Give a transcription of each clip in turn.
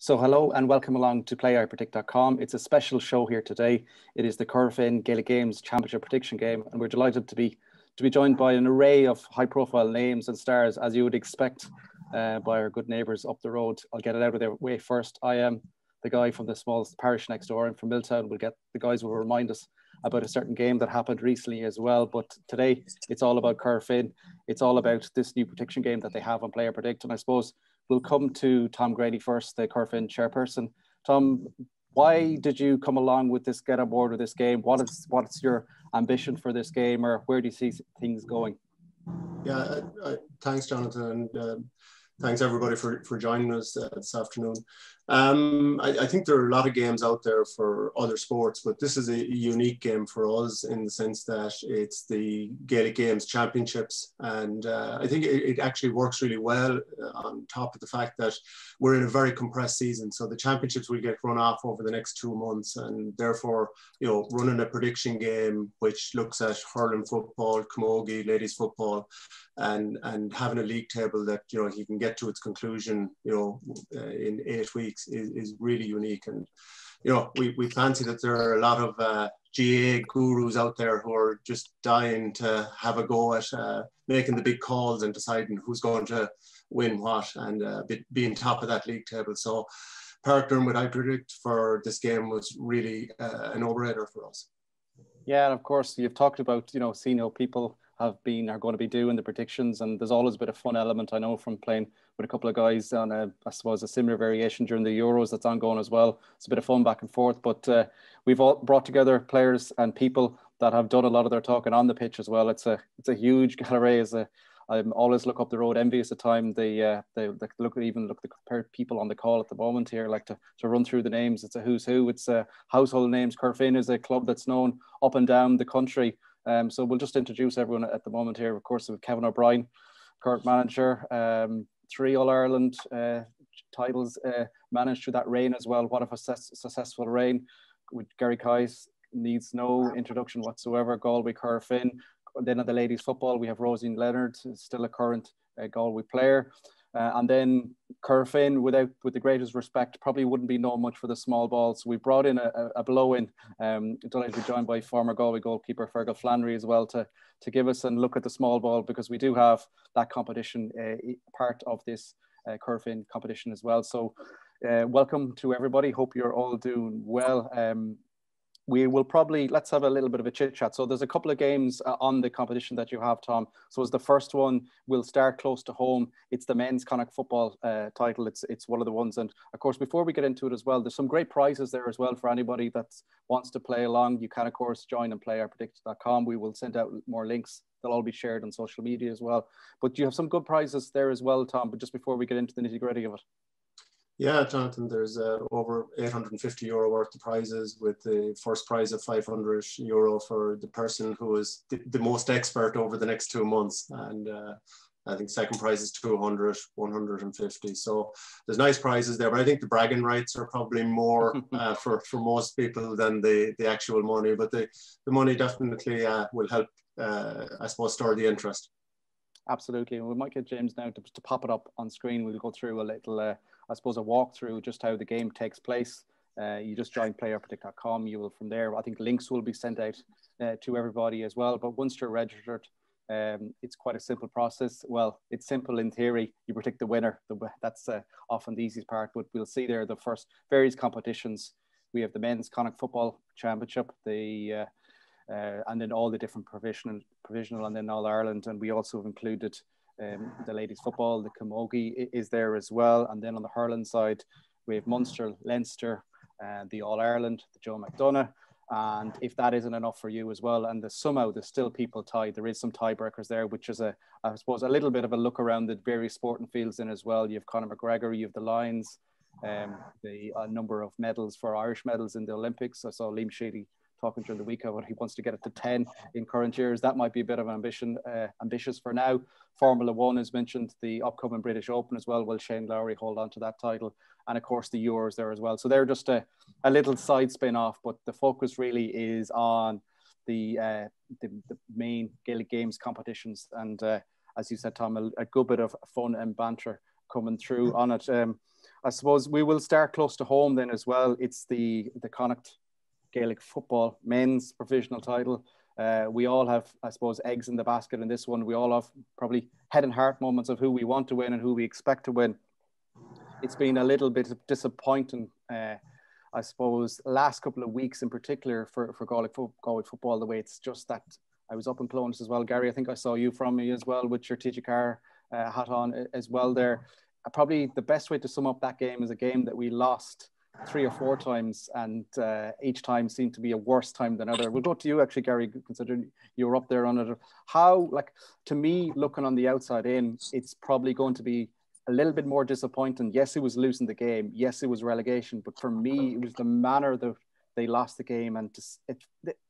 So hello and welcome along to iPredict.com. It's a special show here today. It is the Corofin Gaelic Games Championship prediction game, and we're delighted to be joined by an array of high-profile names and stars, as you would expect by our good neighbours up the road. I'll get it out of their way first. I am the guy from the small parish next door, and from Milltown. We'll get the guys who will remind us about a certain game that happened recently as well. But today, it's all about Corofin. It's all about this new prediction game that they have on iPredict, and I suppose we'll come to Tom Greaney first, the Corofin chairperson. Tom, why did you come along with this, get on board with this game? What's your ambition for this game, or where do you see things going? Yeah, thanks, Jonathan, and thanks everybody for joining us this afternoon. I think there are a lot of games out there for other sports, but this is a unique game for us in the sense that it's the Gaelic Games Championships, and I think it actually works really well on top of the fact that we're in a very compressed season. So the championships will get run off over the next 2 months, and therefore, you know, running a prediction game which looks at hurling football, camogie, ladies football, and having a league table that, you know, you can get to its conclusion, you know, in 8 weeks is really unique. And, you know, we fancy that there are a lot of GAA gurus out there who are just dying to have a go at making the big calls and deciding who's going to win what and being top of that league table. So partnering with iPredict for this game was really a no-brainer for us. Yeah, and of course you've talked about, you know, seeing how people are going to be doing the predictions, and there's always a bit of fun element, I know, from playing with a couple of guys on I suppose a similar variation during the Euros that's ongoing as well. It's a bit of fun back and forth, but we've all brought together players and people that have done a lot of their talking on the pitch as well. It's a huge gallery. I always look up the road envious at time. They look at people on the call at the moment here, like to run through the names. It's a who's who. It's household names. Corofin is a club that's known up and down the country. So we'll just introduce everyone at the moment here. Of course, with Kevin O'Brien, current manager, 3 All-Ireland titles managed through that reign as well. What a successful reign. With Gary Kais, needs no introduction whatsoever. Galway Corofin. Then at the ladies football, we have Roisin Leonard, still a current Galway player. And then Corofin, with the greatest respect, probably wouldn't be known much for the small ball. So we brought in a blow-in, delighted to be joined by former Galway goalkeeper Fearghal Flannery as well to give us and look at the small ball, because we do have that competition part of this Corofin competition as well. So welcome to everybody. Hope you're all doing well. We will probably, let's have a little bit of a chit chat. So there's a couple of games on the competition that you have, Tom. So as the first one, we'll start close to home. It's the men's Connacht football title. It's one of the ones. And of course, before we get into it as well, there's some great prizes there as well for anybody that wants to play along. You can, of course, join and play iPredict.com. We will send out more links. They'll all be shared on social media as well. But you have some good prizes there as well, Tom. But just before we get into the nitty gritty of it. Yeah, Jonathan, there's over €850 worth of prizes, with the first prize of €500 for the person who is the most expert over the next 2 months. And I think second prize is 200, 150. So there's nice prizes there, but I think the bragging rights are probably more for most people than the actual money. But the money definitely will help, I suppose, stir the interest. Absolutely. And we might get James now to pop it up on screen. We'll go through a little, I suppose, a walkthrough just how the game takes place. You just join iPredict.com. You will, from there, I think links will be sent out to everybody as well. But once you're registered, it's quite a simple process. Well, it's simple in theory. You predict the winner. That's often the easiest part. But we'll see there the first various competitions. We have the men's Connacht football championship, and then all the different provisional, and then All Ireland. And we also have included the ladies football, the camogie is there as well. And then on the hurling side, we have Munster, Leinster, the All Ireland, the Joe McDonagh. And if that isn't enough for you as well, and somehow there's still people tied, there is some tiebreakers there, which is I suppose a little bit of a look around the various sporting fields in as well. You have Conor McGregor, you have the Lions, the number of medals for Irish medals in the Olympics. I saw Liam Sheedy talking during the week about he wants to get it to 10 in current years. That might be a bit of ambition, ambitious for now. Formula One is mentioned, the upcoming British Open as well. Will Shane Lowry hold on to that title? And of course the Euros there as well. So they're just a little side spin off, but the focus really is on the main Gaelic Games competitions. And as you said, Tom, a good bit of fun and banter coming through on it. I suppose we will start close to home then as well. It's the Connacht Gaelic football men's provisional title. We all have, I suppose, eggs in the basket in this one. We all have probably head and heart moments of who we want to win and who we expect to win. It's been a little bit disappointing, I suppose, last couple of weeks in particular for Gaelic football, the way it's just that. I was up in Clones as well. Gary, I think I saw you from me as well with your TGCAR hat on as well there. Probably the best way to sum up that game is a game that we lost 3 or 4 times, and each time seemed to be a worse time than other. We'll go to you actually, Gary, considering you were up there on it. How, like, to me, looking on the outside in, it's probably going to be a little bit more disappointing. Yes, it was losing the game. Yes, it was relegation. But for me, it was the manner that they lost the game, and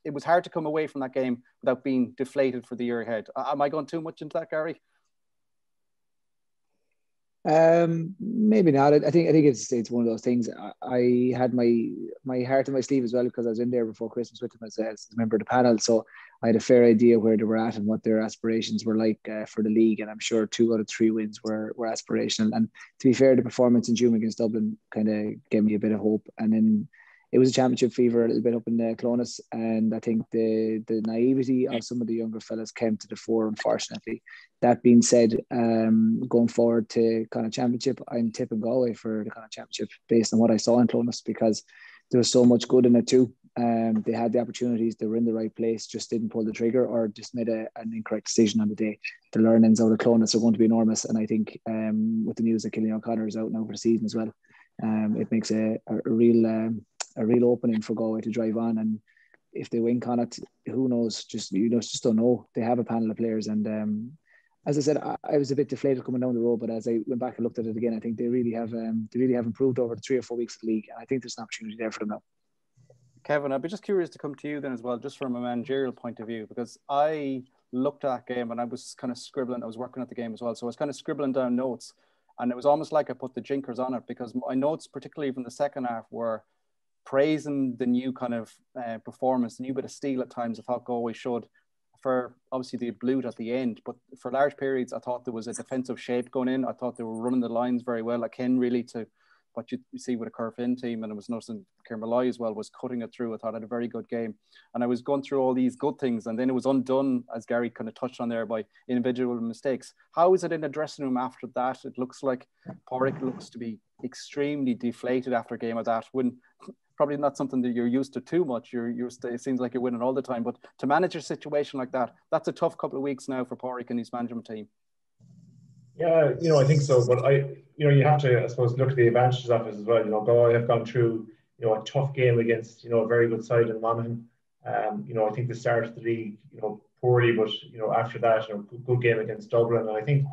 it was hard to come away from that game without being deflated for the year ahead. Am I going too much into that, Gary? Maybe not. I think it's one of those things. I had my heart in my sleeve as well, because I was in there before Christmas with them as a member of the panel, so I had a fair idea where they were at and what their aspirations were like for the league. And I'm sure 2 out of 3 wins were aspirational. And to be fair, the performance in June against Dublin kind of gave me a bit of hope. And then it was a championship fever a little bit up in Clones, and I think the naivety of some of the younger fellas came to the fore, unfortunately. That being said, going forward to kind of championship, I'm tipping Galway for the kind of championship based on what I saw in Clones, because there was so much good in it too. They had the opportunities, they were in the right place, just didn't pull the trigger or just made an incorrect decision on the day. The learnings out of Clones are going to be enormous, and I think with the news that Cillian O'Connor is out now for the season as well, it makes a real opening for Galway to drive on. And if they win Connacht, who knows? Just don't know. They have a panel of players, and as I said, I was a bit deflated coming down the road, but as I went back and looked at it again, I think they really have improved over the 3 or 4 weeks of the league, and I think there's an opportunity there for them now. Kevin, I'd be just curious to come to you then as well, just from a managerial point of view, because I looked at that game and I was kind of scribbling. I was working at the game as well, so I was kind of scribbling down notes, and it was almost like I put the jinkers on it, because my notes, particularly even the second half, were praising the new kind of performance, the new bit of steel at times I thought Galway showed, for obviously the blood at the end, but for large periods I thought there was a defensive shape going in. I thought they were running the lines very well, akin really to what you see with a Corofin team, and it was noticing Ciarán Molloy as well was cutting it through. I thought I had a very good game, and I was going through all these good things, and then it was undone, as Gary kind of touched on there, by individual mistakes. How is it in the dressing room after that? It looks like Pádraig looks to be extremely deflated after a game of that, when probably not something that you're used to too much. It seems like you're winning all the time, but to manage a situation like that, that's a tough couple of weeks now for Pádraig and his management team. Yeah, I think so. But you have to, I suppose, look at the advantages of it as well. Galway have gone through, a tough game against, a very good side in Monaghan. I think the start of the league, poorly, but after that, good game against Dublin. And I think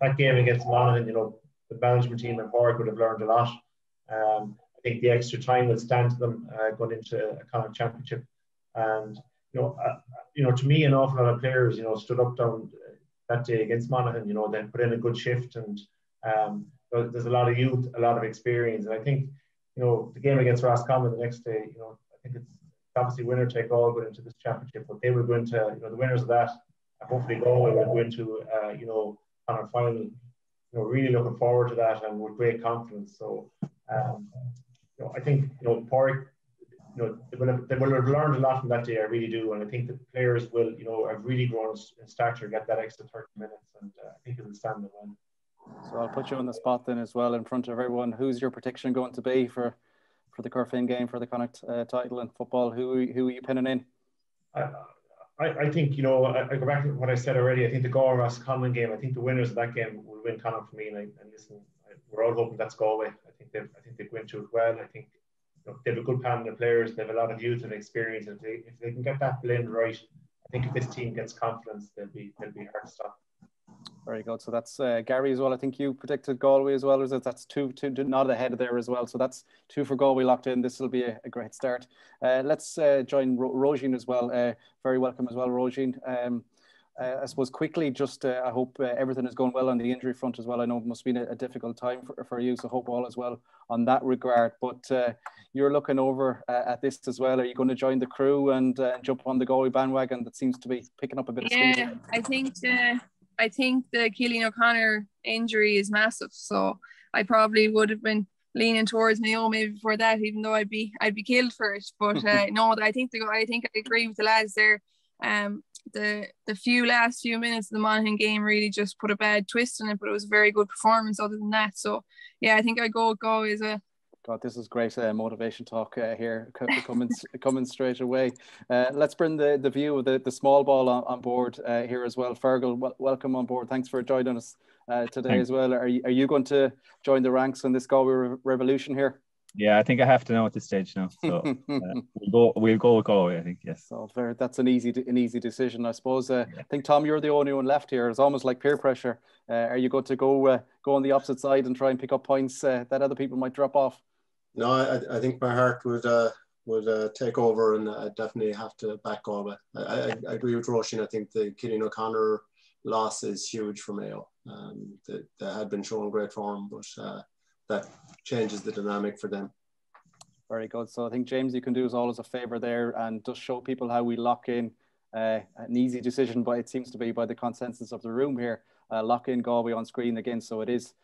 that game against Monaghan, the management team and Pádraig would have learned a lot. I think the extra time will stand to them going into a kind of championship. And to me, an awful lot of players, stood up down that day against Monaghan. They put in a good shift, and there's a lot of youth, a lot of experience. And I think the game against Roscommon the next day, I think it's obviously winner take all going into this championship, but they will go into the winners of that. Hopefully Galway will go into on our final. Really looking forward to that, and with great confidence. So I think Pádraig, they will have learned a lot from that day. I really do, and I think the players will have really grown in stature, get that extra 30 minutes, and I think it will stand them well. So I'll put you on the spot then as well in front of everyone. Who's your prediction going to be for the Corofin game, for the Connacht title in football? Who are you pinning in? I think I go back to what I said already. I think the Galway Roscommon game, I think the winners of that game will win Connacht for me. And listen, we're all hoping that's Galway. I think they go into it well. I think they have a good panel of players. They have a lot of youth and experience. If they can get that blend right, I think if this team gets confidence, they'll be hard to stop. Very good. So that's Gary as well. I think you predicted Galway as well. That's two not ahead of there as well. So that's 2 for Galway locked in. This will be a great start. Let's join Roisin as well. Very welcome as well, Roisin. I suppose quickly, just I hope everything is going well on the injury front as well. I know it must have been a difficult time for you, so hope all is well on that regard. But you're looking over at this as well. Are you going to join the crew and jump on the Galway bandwagon that seems to be picking up a bit of speed? Yeah, I think the Cillian O'Connor injury is massive, so I probably would have been leaning towards Mayo maybe before that, even though I'd be killed for it. But no, I think I agree with the lads there. The last few minutes of the Monaghan game really just put a bad twist in it, but it was a very good performance other than that. So yeah, I think I go with Galway as well. God, this is great motivation talk here coming straight away. Let's bring the view of the small ball on board here as well. Fearghal, welcome on board. Thanks for joining us today as well. Are you going to join the ranks in this Galway revolution here? Yeah, I think I have to know at this stage now. So we'll go with Galway, I think. Yes. So that's an easy decision, I suppose. I think, Tom, you're the only one left here. It's almost like peer pressure. Are you going to go on the opposite side and try and pick up points that other people might drop off? No, I think my heart would take over, and I definitely have to back Galway. I agree with Roisin. I think the Killian O'Connor loss is huge for Mayo. They had been showing great form, but that changes the dynamic for them. Very good. So I think, James, you can do us all as a favour there and just show people how we lock in an easy decision, but it seems to be by the consensus of the room here. Lock in Galway on screen again. So it is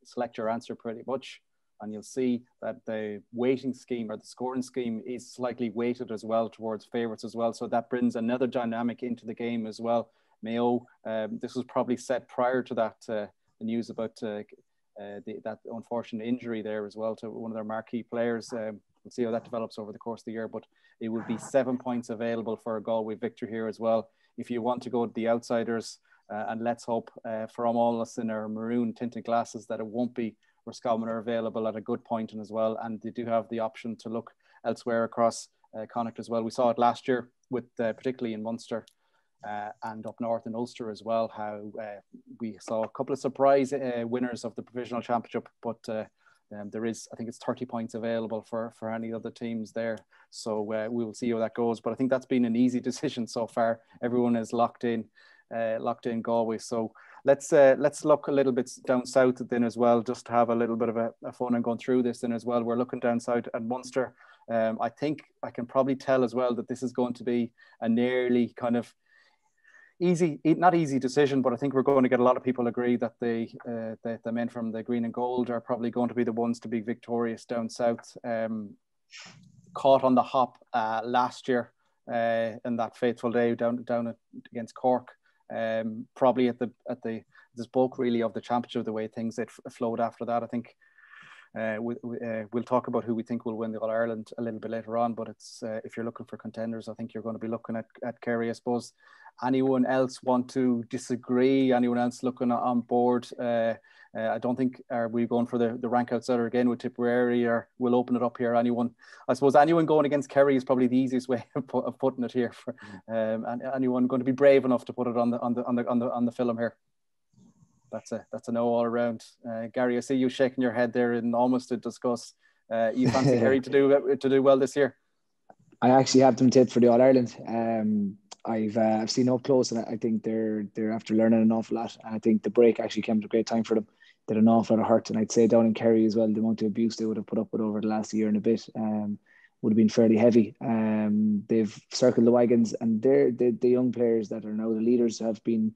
select your answer pretty much. And you'll see that the weighting scheme or the scoring scheme is slightly weighted as well towards favourites as well. So that brings another dynamic into the game as well. Mayo, this was probably set prior to that, the news about that unfortunate injury there as well to one of their marquee players. We'll see how that develops over the course of the year, but it would be 7 points available for a Galway victory here as well. If you want to go to the outsiders, and let's hope from all of us in our maroon tinted glasses that it won't be, Roscommon are available at a good point as well, and they do have the option to look elsewhere across Connacht as well. We saw it last year with particularly in Munster and up north in Ulster as well, how we saw a couple of surprise winners of the Provincial Championship, but there is, I think it's 30 points available for any other teams there. So we will see how that goes, but I think that's been an easy decision so far. Everyone is locked in Galway. So let's look a little bit down south then as well, just to have a little bit of a fun and going through this then as well. We're looking down south at Munster. I think I can probably tell as well that this is going to be a nearly kind of not easy decision, but I think we're going to get a lot of people agree that the men from the green and gold are probably going to be the ones to be victorious down south. Caught on the hop last year in that fateful day down against Cork. Probably at the bulk really of the championship, the way things that flowed after that. I think we'll talk about who we think will win the All-Ireland a little bit later on, but it's if you're looking for contenders, I think you're going to be looking at Kerry. I suppose anyone else want to disagree? Anyone else looking on board? I don't think, are we going for the rank outsider again with Tipperary, or we'll open it up here? Anyone going against Kerry is probably the easiest way of putting it here. And anyone going to be brave enough to put it on the film here? That's a no all around. Gary, I see you shaking your head there in almost to discuss. You fancy Kerry to do well this year? I actually have them tipped for the All Ireland. I've seen up close, and I think they're after learning an awful lot. And I think the break actually came at a great time for them. Did an awful lot of hurt, and I'd say down in Kerry as well, the amount of abuse they would have put up with over the last year and a bit would have been fairly heavy. They've circled the wagons, and the young players that are now the leaders have been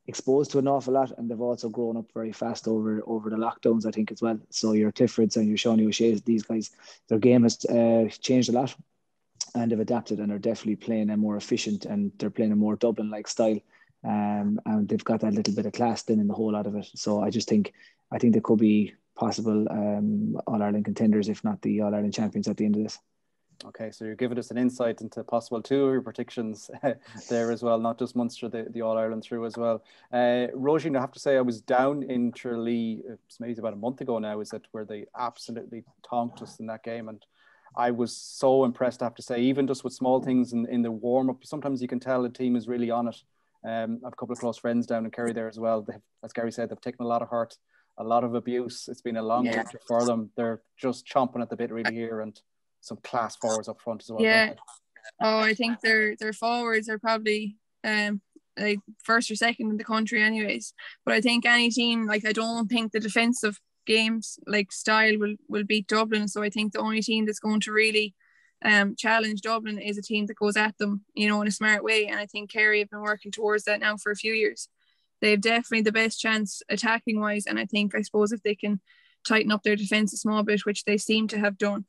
exposed to an awful lot, and they've also grown up very fast over the lockdowns, I think, as well. So your Cliffords and your Shawnee O'Shea's, these guys, their game has changed a lot, and they've adapted, and are definitely playing a more efficient, and they're playing a more Dublin-like style, and they've got that little bit of class then in the whole lot of it. So I think they could be possible All-Ireland contenders, if not the All-Ireland champions at the end of this. Okay, so you're giving us an insight into possible two of your predictions there as well, not just Munster, the All-Ireland through as well. Roisin, I have to say I was down in Tralee, it's maybe about a month ago now, is it, where they absolutely tonked us in that game, and I was so impressed, I have to say, even just with small things in the warm-up. Sometimes you can tell the team is really on it. I have a couple of close friends down in Kerry there as well. As Gary said, they've taken a lot of hurt, a lot of abuse. It's been a long winter for them. They're just chomping at the bit really here, and some class forwards up front as well. Yeah. Oh, I think their forwards are probably like first or second in the country anyways. But I think any team, like, I don't think the defensive games like style will beat Dublin. So I think the only team that's going to really challenge Dublin is a team that goes at them, in a smart way. And I think Kerry have been working towards that now for a few years. They've definitely the best chance attacking wise. And I suppose if they can tighten up their defence a small bit, which they seem to have done,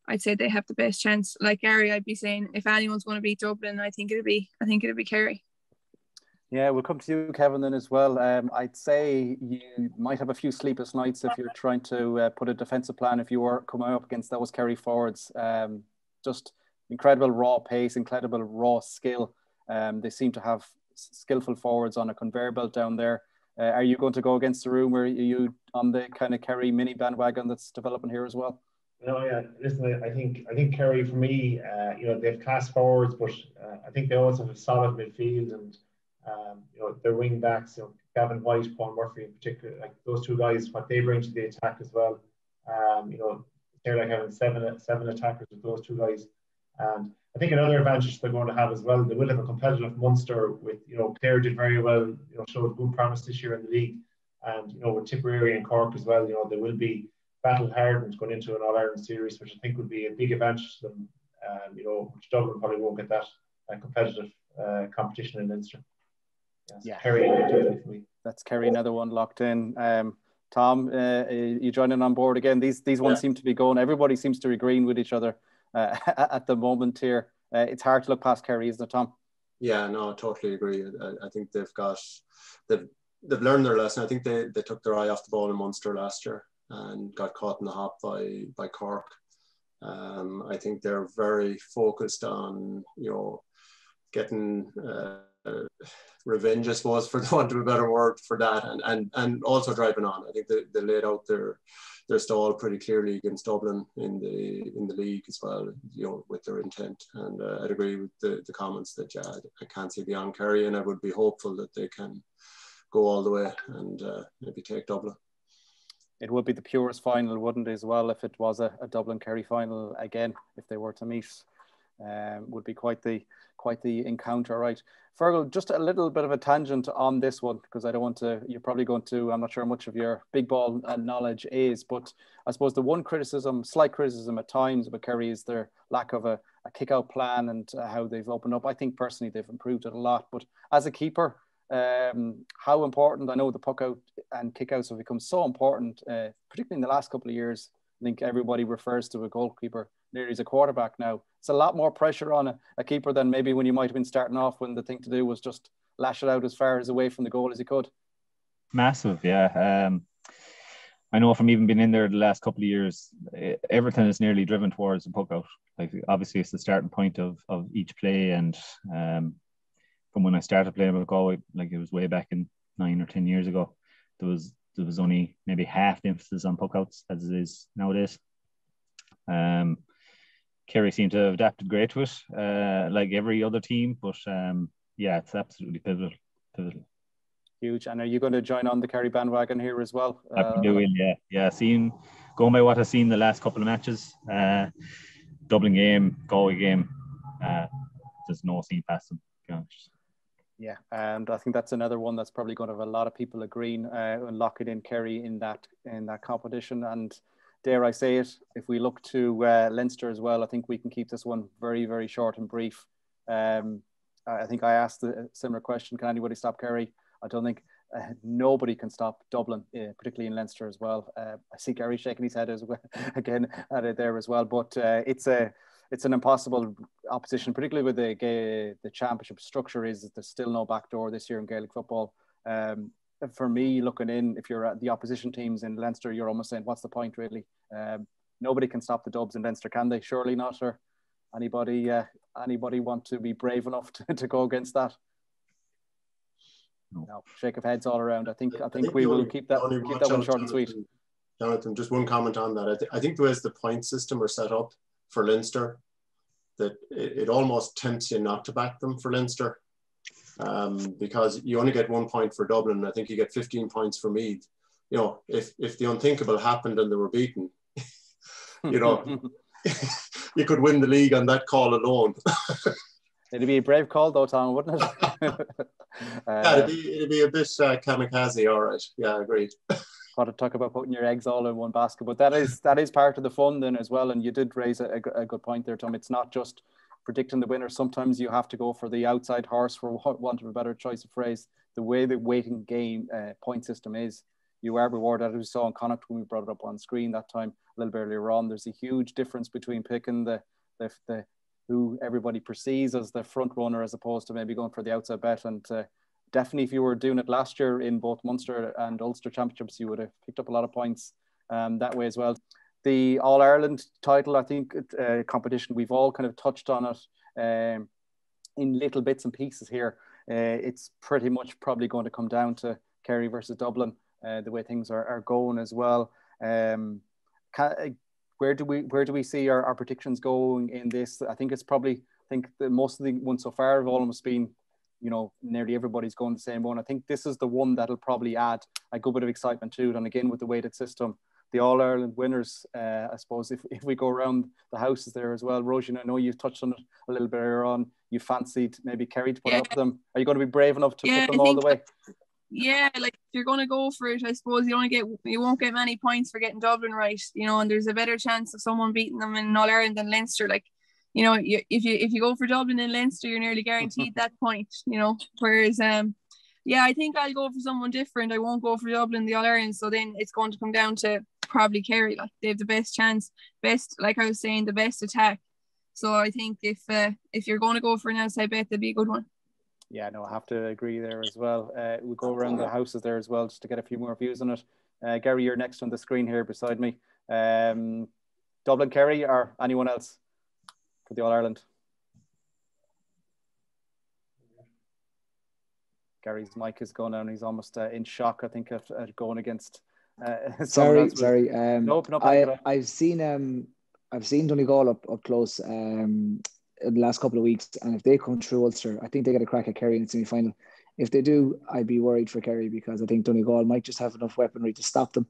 I'd say they have the best chance. Like Gary, I'd be saying if anyone's going to beat Dublin, I think it'd be Kerry. Yeah, we'll come to you, Kevin, then as well. I'd say you might have a few sleepless nights if you're trying to put a defensive plan if you were coming up against those Kerry forwards. Just incredible raw pace, incredible raw skill. They seem to have skillful forwards on a conveyor belt down there. Are you going to go against the rumour? Are you on the kind of Kerry mini bandwagon that's developing here as well? No, yeah. Listen, I think Kerry, for me, they have class forwards, but I think they also have a solid midfield, and their wing backs, Gavin White, Paul Murphy in particular, like those two guys, what they bring to the attack as well. They're like having seven attackers with those two guys, and I think another advantage they're going to have as well, they will have a competitive Munster with, Clare did very well, showed good promise this year in the league, and with Tipperary and Cork as well, they will be battle hardened going into an All-Ireland series, which I think would be a big advantage to them, which Dublin probably won't get that competitive competition in Leinster. Yeah, Kerry, definitely for me. That's Kerry, another one locked in. Tom, you joining on board again? These ones seem to be going. Everybody seems to be agreeing with each other at the moment here. It's hard to look past Kerry, isn't it, Tom? Yeah, no, I totally agree. I think they've learned their lesson. I think they took their eye off the ball in Munster last year and got caught in the hop by Cork. I think they're very focused on getting revenge, I suppose, for the want of a better word for that, and also driving on. I think they laid out their stall pretty clearly against Dublin in the league as well, with their intent. And I'd agree with the comments that I can't see beyond Kerry, and I would be hopeful that they can go all the way and maybe take Dublin. It would be the purest final, wouldn't it, as well, if it was a Dublin-Kerry final again, if they were to meet. Would be quite the encounter, right? Fearghal, just a little bit of a tangent on this one, because I don't want to, you're probably going to, I'm not sure how much of your big ball knowledge is, but I suppose the one slight criticism at times about Kerry is their lack of a kick-out plan and how they've opened up. I think personally they've improved it a lot, but as a keeper, how important, I know the puck out and kick-outs have become so important, particularly in the last couple of years. I think everybody refers to a goalkeeper nearly as a quarterback now. It's a lot more pressure on a keeper than maybe when you might have been starting off, when the thing to do was just lash it out as far as away from the goal as you could. Massive, yeah. I know from even being in there the last couple of years, everything is nearly driven towards the puck out. Like, obviously it's the starting point of each play, and from when I started playing with Galway, like it was way back in 9 or 10 years ago, there was only maybe half the emphasis on puck outs as it is nowadays. Kerry seem to have adapted great to it, like every other team, but it's absolutely pivotal. Huge. And are you going to join on the Kerry bandwagon here as well? I will, yeah. Going by what I've seen the last couple of matches, Dublin game, Galway game, there's no scene past them, to be honest. Yeah, and I think that's another one that's probably going to have a lot of people agreeing and locking in Kerry in that competition. And dare I say it, if we look to Leinster as well, I think we can keep this one very, very short and brief. I think I asked a similar question: can anybody stop Kerry? I don't think nobody can stop Dublin, particularly in Leinster as well. I see Gary shaking his head as well again at it there as well, but it's an impossible opposition, particularly with the championship structure. Is there's still no backdoor this year in Gaelic football. For me, looking in, if you're at the opposition teams in Leinster, you're almost saying, what's the point really? Nobody can stop the Dubs in Leinster, can they? Surely not. Or anybody want to be brave enough to go against that? No, shake of heads all around. I think we will keep that one short and sweet. Jonathan, just one comment on that. I think the way the point system are set up for Leinster, that it almost tempts you not to back them for Leinster, because you only get 1 point for Dublin, and I think you get 15 points for Meath. If the unthinkable happened and they were beaten, you could win the league on that call alone. It'd be a brave call though, Tom, wouldn't it? It'd be a bit kamikaze, all right. Yeah, agreed. Got to talk about putting your eggs all in one basket, but that is part of the fun then as well. And you did raise a good point there, Tom. It's not just predicting the winner. Sometimes you have to go for the outside horse, for want of a better choice of phrase. The way the weighting game point system is, you are rewarded, as we saw in Connacht when we brought it up on screen that time a little bit earlier on. There's a huge difference between picking the who everybody perceives as the front runner as opposed to maybe going for the outside bet. And definitely, if you were doing it last year in both Munster and Ulster Championships, you would have picked up a lot of points that way as well. The All-Ireland title, I think, competition, we've all kind of touched on it in little bits and pieces here. It's pretty much probably going to come down to Kerry versus Dublin, the way things are going as well. Where do we see our predictions going in this? I think it's probably, most of the ones so far have almost been, nearly everybody's going the same one. I think this is the one that'll probably add a good bit of excitement to it. And again, with the weighted system, the All-Ireland winners, I suppose, if we go around the houses there as well. Roisin, I know you touched on it a little bit earlier on. You fancied maybe Kerry to put up them. Are you going to be brave enough to put them all the way? Yeah, like if you're going to go for it, I suppose you won't get many points for getting Dublin right, and there's a better chance of someone beating them in All Ireland than Leinster. Like, if you go for Dublin and Leinster, you're nearly guaranteed that point. Whereas I think I'll go for someone different. I won't go for Dublin, the All Ireland. So then it's going to come down to probably Kerry. Like, they have the best chance, like I was saying, the best attack. So I think if you're going to go for an outside bet, that'd be a good one. Yeah, no, I have to agree there as well. We'll go around the houses there as well just to get a few more views on it. Gary, you're next on the screen here beside me. Dublin, Kerry, or anyone else for the All-Ireland? Gary's mic is going down. He's almost in shock, I think, at going against Sorry. Nope, I've seen Donegal up close in the last couple of weeks, and if they come through Ulster, I think they get a crack at Kerry in the semi-final. If they do, I'd be worried for Kerry, because I think Donegal might just have enough weaponry to stop them.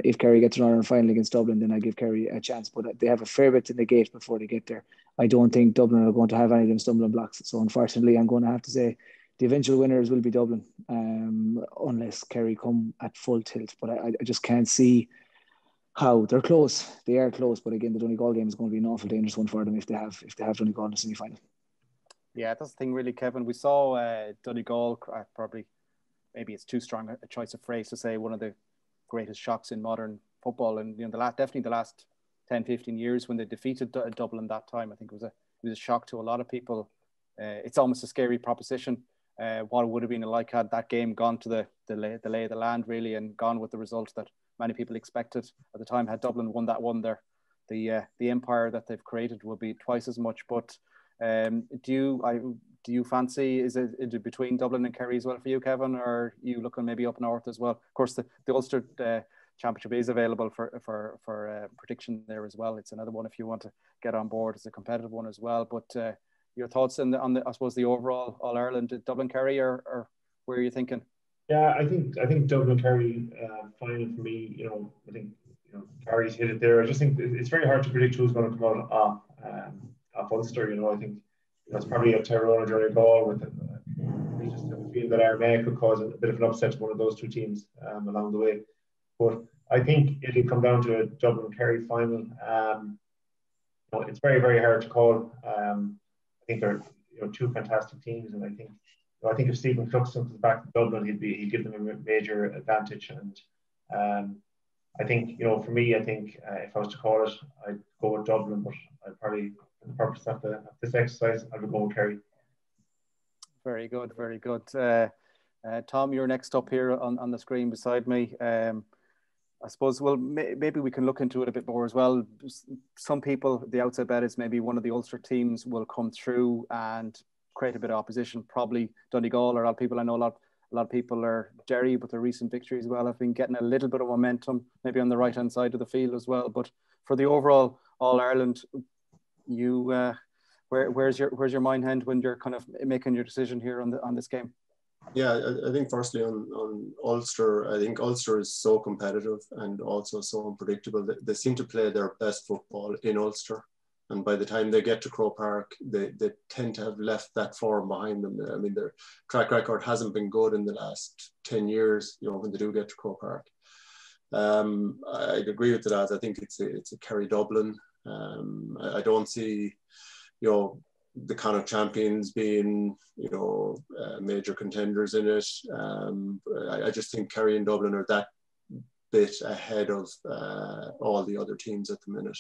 If Kerry get to an final against Dublin, then I give Kerry a chance, but they have a fair bit to negate before they get there. I don't think Dublin are going to have any of them stumbling blocks, so unfortunately I'm going to have to say the eventual winners will be Dublin, unless Kerry come at full tilt. But I just can't see how. They're close. They are close, but again, the Donegal game is going to be an awful dangerous one for them if they have Donegal in the semi-final. Yeah, that's the thing, really, Kevin. We saw Donegal, probably, maybe it's too strong a choice of phrase to say, one of the greatest shocks in modern football, and definitely the last 10, 15 years when they defeated Dublin that time. I think it was a shock to a lot of people. It's almost a scary proposition. What would have been like had that game gone to the lay of the land, really, and gone with the result that many people expected at the time. Had Dublin won that one there, the empire that they've created will be twice as much. But do you fancy, is it between Dublin and Kerry as well for you, Kevin, or are you looking maybe up north as well? Of course, the Ulster Championship is available for prediction there as well. It's another one if you want to get on board. It's a competitive one as well. But your thoughts on the I suppose the overall All Ireland, Dublin Kerry, or where are you thinking? Yeah, I think Dublin Kerry final for me. I think Kerry's hit it there. I just think it's very hard to predict who's going to come out off Ulster. I think it's probably a Tyrone or Donegal with it. We just have a feeling that Armagh could cause a bit of an upset to one of those two teams along the way. But I think it'll come down to a Dublin Kerry final. It's very, very hard to call. I think they're two fantastic teams, and I think if Stephen Cluxton comes back to Dublin, he'd give them a major advantage. And I think for me, I think if I was to call it, I'd go with Dublin, but I'd probably, for the purpose of this exercise, I would go with Kerry. Very good, very good. Tom, you're next up here on the screen beside me. I suppose, well, maybe we can look into it a bit more as well. Some people, the outside bet is maybe one of the Ulster teams will come through and create a bit of opposition. Probably Donegal, or a lot of people, I know a lot of people are Derry, but their recent victories as well have been getting a little bit of momentum, maybe on the right hand side of the field as well. But for the overall All Ireland, you where's your mind head when you're kind of making your decision here on this game? Yeah, I think firstly on Ulster, I think Ulster is so competitive and also so unpredictable. They seem to play their best football in Ulster, and by the time they get to Croke Park, they tend to have left that form behind them. I mean, their track record hasn't been good in the last 10 years, when they do get to Croke Park. I agree with that. I think it's a Kerry Dublin. I don't see, the Connacht champions being, major contenders in it. I just think Kerry and Dublin are that bit ahead of all the other teams at the minute.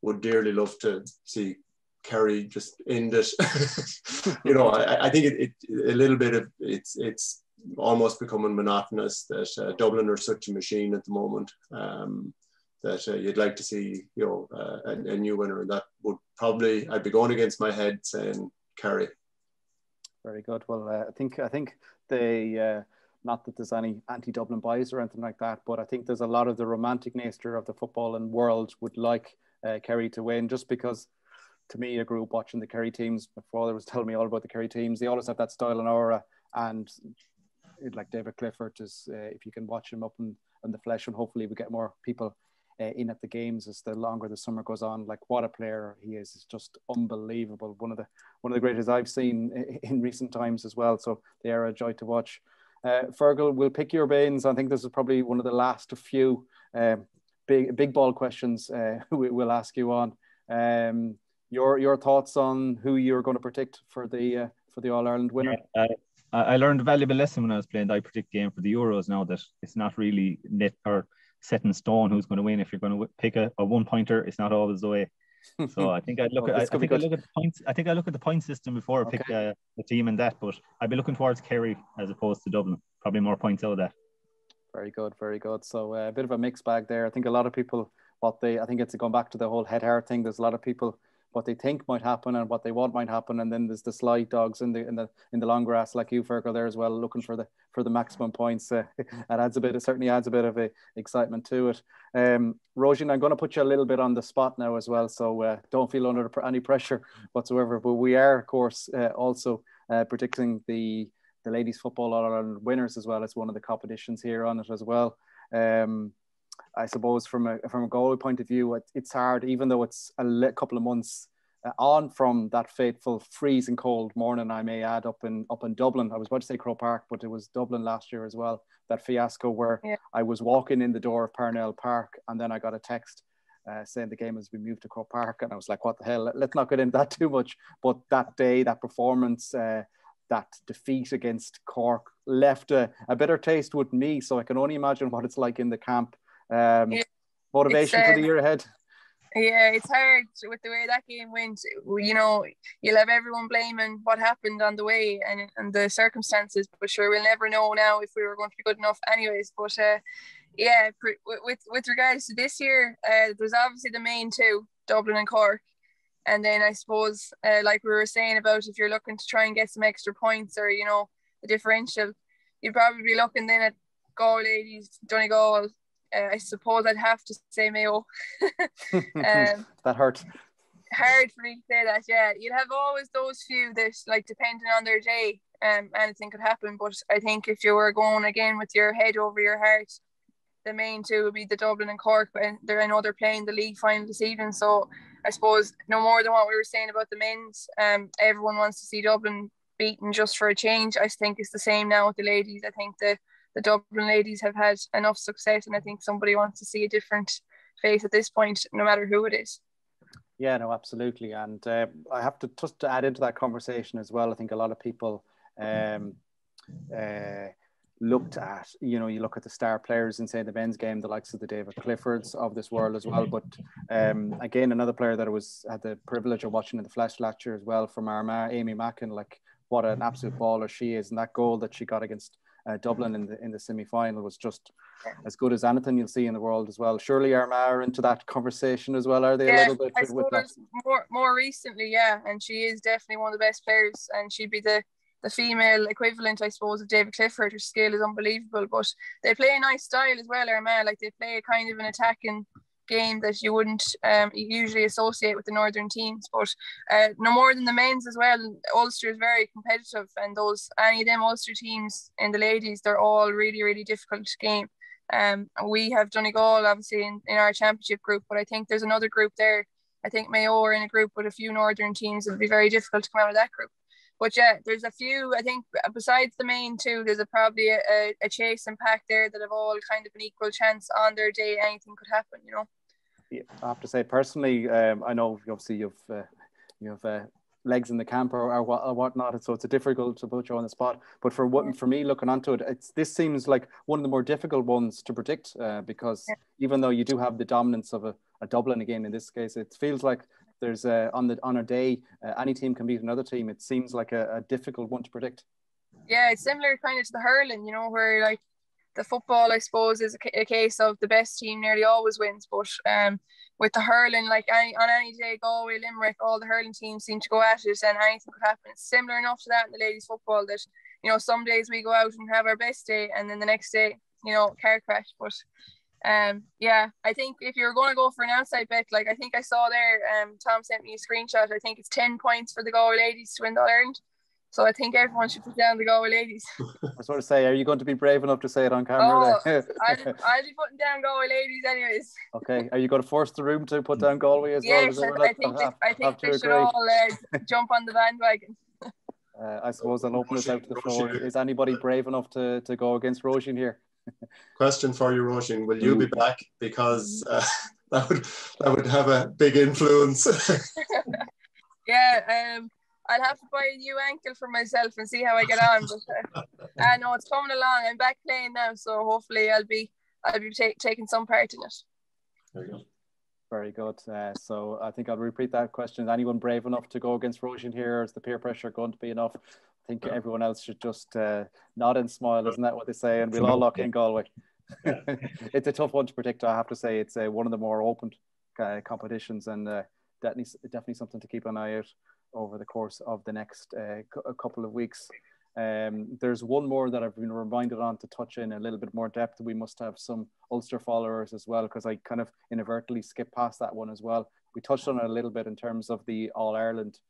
Would dearly love to see Kerry just end it. I think it a little bit of it's almost becoming monotonous that Dublin are such a machine at the moment. That you'd like to see, a new winner, and that would probably, I'd be going against my head saying Kerry. Very good. Well, I think they, not that there's any anti-Dublin bias or anything like that, but I think there's a lot of the romantic nature of the footballing world would like Kerry to win, just because, to me, I grew up watching the Kerry teams. My father was telling me all about the Kerry teams. They always have that style and aura, and like David Clifford is, if you can watch him up in the flesh, and hopefully we get more people in at the games as the longer the summer goes on. Like, what a player he is! It's just unbelievable. One of the greatest I've seen in recent times as well. So they are a joy to watch. Fearghal, we'll pick your brains. I think this is probably one of the last of few big ball questions we'll ask you on. Your thoughts on who you're going to predict for the All Ireland winner? Yeah, I learned a valuable lesson when I was playing the iPredict game for the Euros. Now that it's not really set in stone who's going to win. If you're going to pick a one-pointer, it's not always the way. So I think I look at the points. I think I look at the point system before I pick the team in that. But I'd be looking towards Kerry as opposed to Dublin. Probably more points out of that. Very good, very good. So a bit of a mixed bag there. I think a lot of people, I think it's going back to the whole head-heart thing. There's a lot of people what they think might happen and what they want might happen, and then there's the sly dogs in the long grass like you, Fearghal, there as well, looking for the maximum points. It certainly adds a bit of a excitement to it. Roisin, I'm going to put you a little bit on the spot now as well, so don't feel under any pressure whatsoever. But we are, of course, also predicting the ladies football All Ireland winners as well. It's one of the competitions here on it as well. I suppose from a Galway point of view, it's hard, even though it's a couple of months on from that fateful freezing cold morning, I may add, up in Dublin. I was about to say Croke Park, but it was Dublin last year as well. That fiasco where I was walking in the door of Parnell Park, and then I got a text saying the game has been moved to Croke Park, and I was like, what the hell? Let's not get into that too much. But that day, that performance, that defeat against Cork left a bitter taste with me. So I can only imagine what it's like in the camp. Motivation for the year ahead. Yeah, it's hard with the way that game went. You'll have everyone blaming what happened on the way and the circumstances, but sure, we'll never know now if we were going to be good enough anyways. But with regards to this year, there's obviously the main two, Dublin and Cork. And then I suppose, like we were saying about, if you're looking to try and get some extra points or, the differential, you'd probably be looking then at Galway ladies, Donegal. I suppose I'd have to say Mayo. That hurt. Hard for me to say that, yeah. You'd have always those few that, like, depending on their day, anything could happen. But I think if you were going again with your head over your heart, the main two would be the Dublin and Cork. But I know they're playing the league final this evening, so I suppose no more than what we were saying about the men's. Everyone wants to see Dublin beaten just for a change. I think it's the same now with the ladies. I think the Dublin ladies have had enough success, and I think somebody wants to see a different face at this point, no matter who it is. Yeah, no, absolutely. And I have to just to add into that conversation as well. I think a lot of people looked at, you look at the star players in, say, the men's game, the likes of the David Cliffords of this world as well. But again, another player that had the privilege of watching in the flesh last year as well from Armagh, Amy Mackin, like, what an absolute baller she is. And that goal that she got against Dublin in the semi-final was just as good as anything you'll see in the world as well. Surely Armagh are into that conversation as well, are they? Yeah, a little bit I suppose more recently, yeah, and she is definitely one of the best players, and she'd be the female equivalent, I suppose, of David Clifford. Her skill is unbelievable, but they play a nice style as well, Armagh. Like, they play a kind of an attacking game that you wouldn't usually associate with the northern teams, but no more than the men's as well. Ulster is very competitive, and any of them Ulster teams in the ladies, they're all really, really difficult game. We have Donegal obviously in our championship group, but I think there's another group there. I think Mayo are in a group with a few northern teams. It'll be very difficult to come out of that group. But yeah, there's a few, I think, besides the main two, there's probably a chase and pack there that have all kind of an equal chance on their day. Anything could happen, Yeah, I have to say, personally, I know obviously you've legs in the camp or whatnot. So it's a difficult to put you on the spot. But for me looking onto it, this seems like one of the more difficult ones to predict because even though you do have the dominance of a Dublin again in this case, it feels like there's on a day any team can beat another team. It seems like a difficult one to predict. Yeah, it's similar kind of to the hurling, you know, where like the football, I suppose, is a case of the best team nearly always wins. But with the hurling, like on any day, Galway, Limerick, all the hurling teams seem to go at it and anything could happen. It's similar enough to that in the ladies football that, you know, some days we go out and have our best day and then the next day, you know, car crash. But yeah, I think if you're going to go for an outside bet, like I think I saw there, Tom sent me a screenshot. I think it's 10 points for the Galway ladies to win the All-Ireland. So I think everyone should put down the Galway ladies. I was going to say, are you going to be brave enough to say it on camera? I'll be putting down Galway ladies anyways. Okay, are you going to force the room to put down Galway as well? Yes, I think they should all jump on the bandwagon. I suppose I'll open this out to the floor. Is anybody brave enough to go against Roisin here? Question for you, Roisin. Will you be back? Because that would have a big influence. Yeah, I'll have to buy a new ankle for myself and see how I get on. But I know it's coming along. I'm back playing now, so hopefully I'll be taking some part in it. There you go. Very good. So I think I'll repeat that question. Is anyone brave enough to go against Roisin here? Or is the peer pressure going to be enough? I think everyone else should just nod and smile. Isn't that what they say? And we'll all lock in Galway. It's a tough one to predict. I have to say it's one of the more open competitions, and definitely something to keep an eye out over the course of the next couple of weeks. There's one more that I've been reminded on to touch in a little bit more depth. We must have some Ulster followers as well, because I kind of inadvertently skipped past that one as well. We touched on it a little bit in terms of the All-Ireland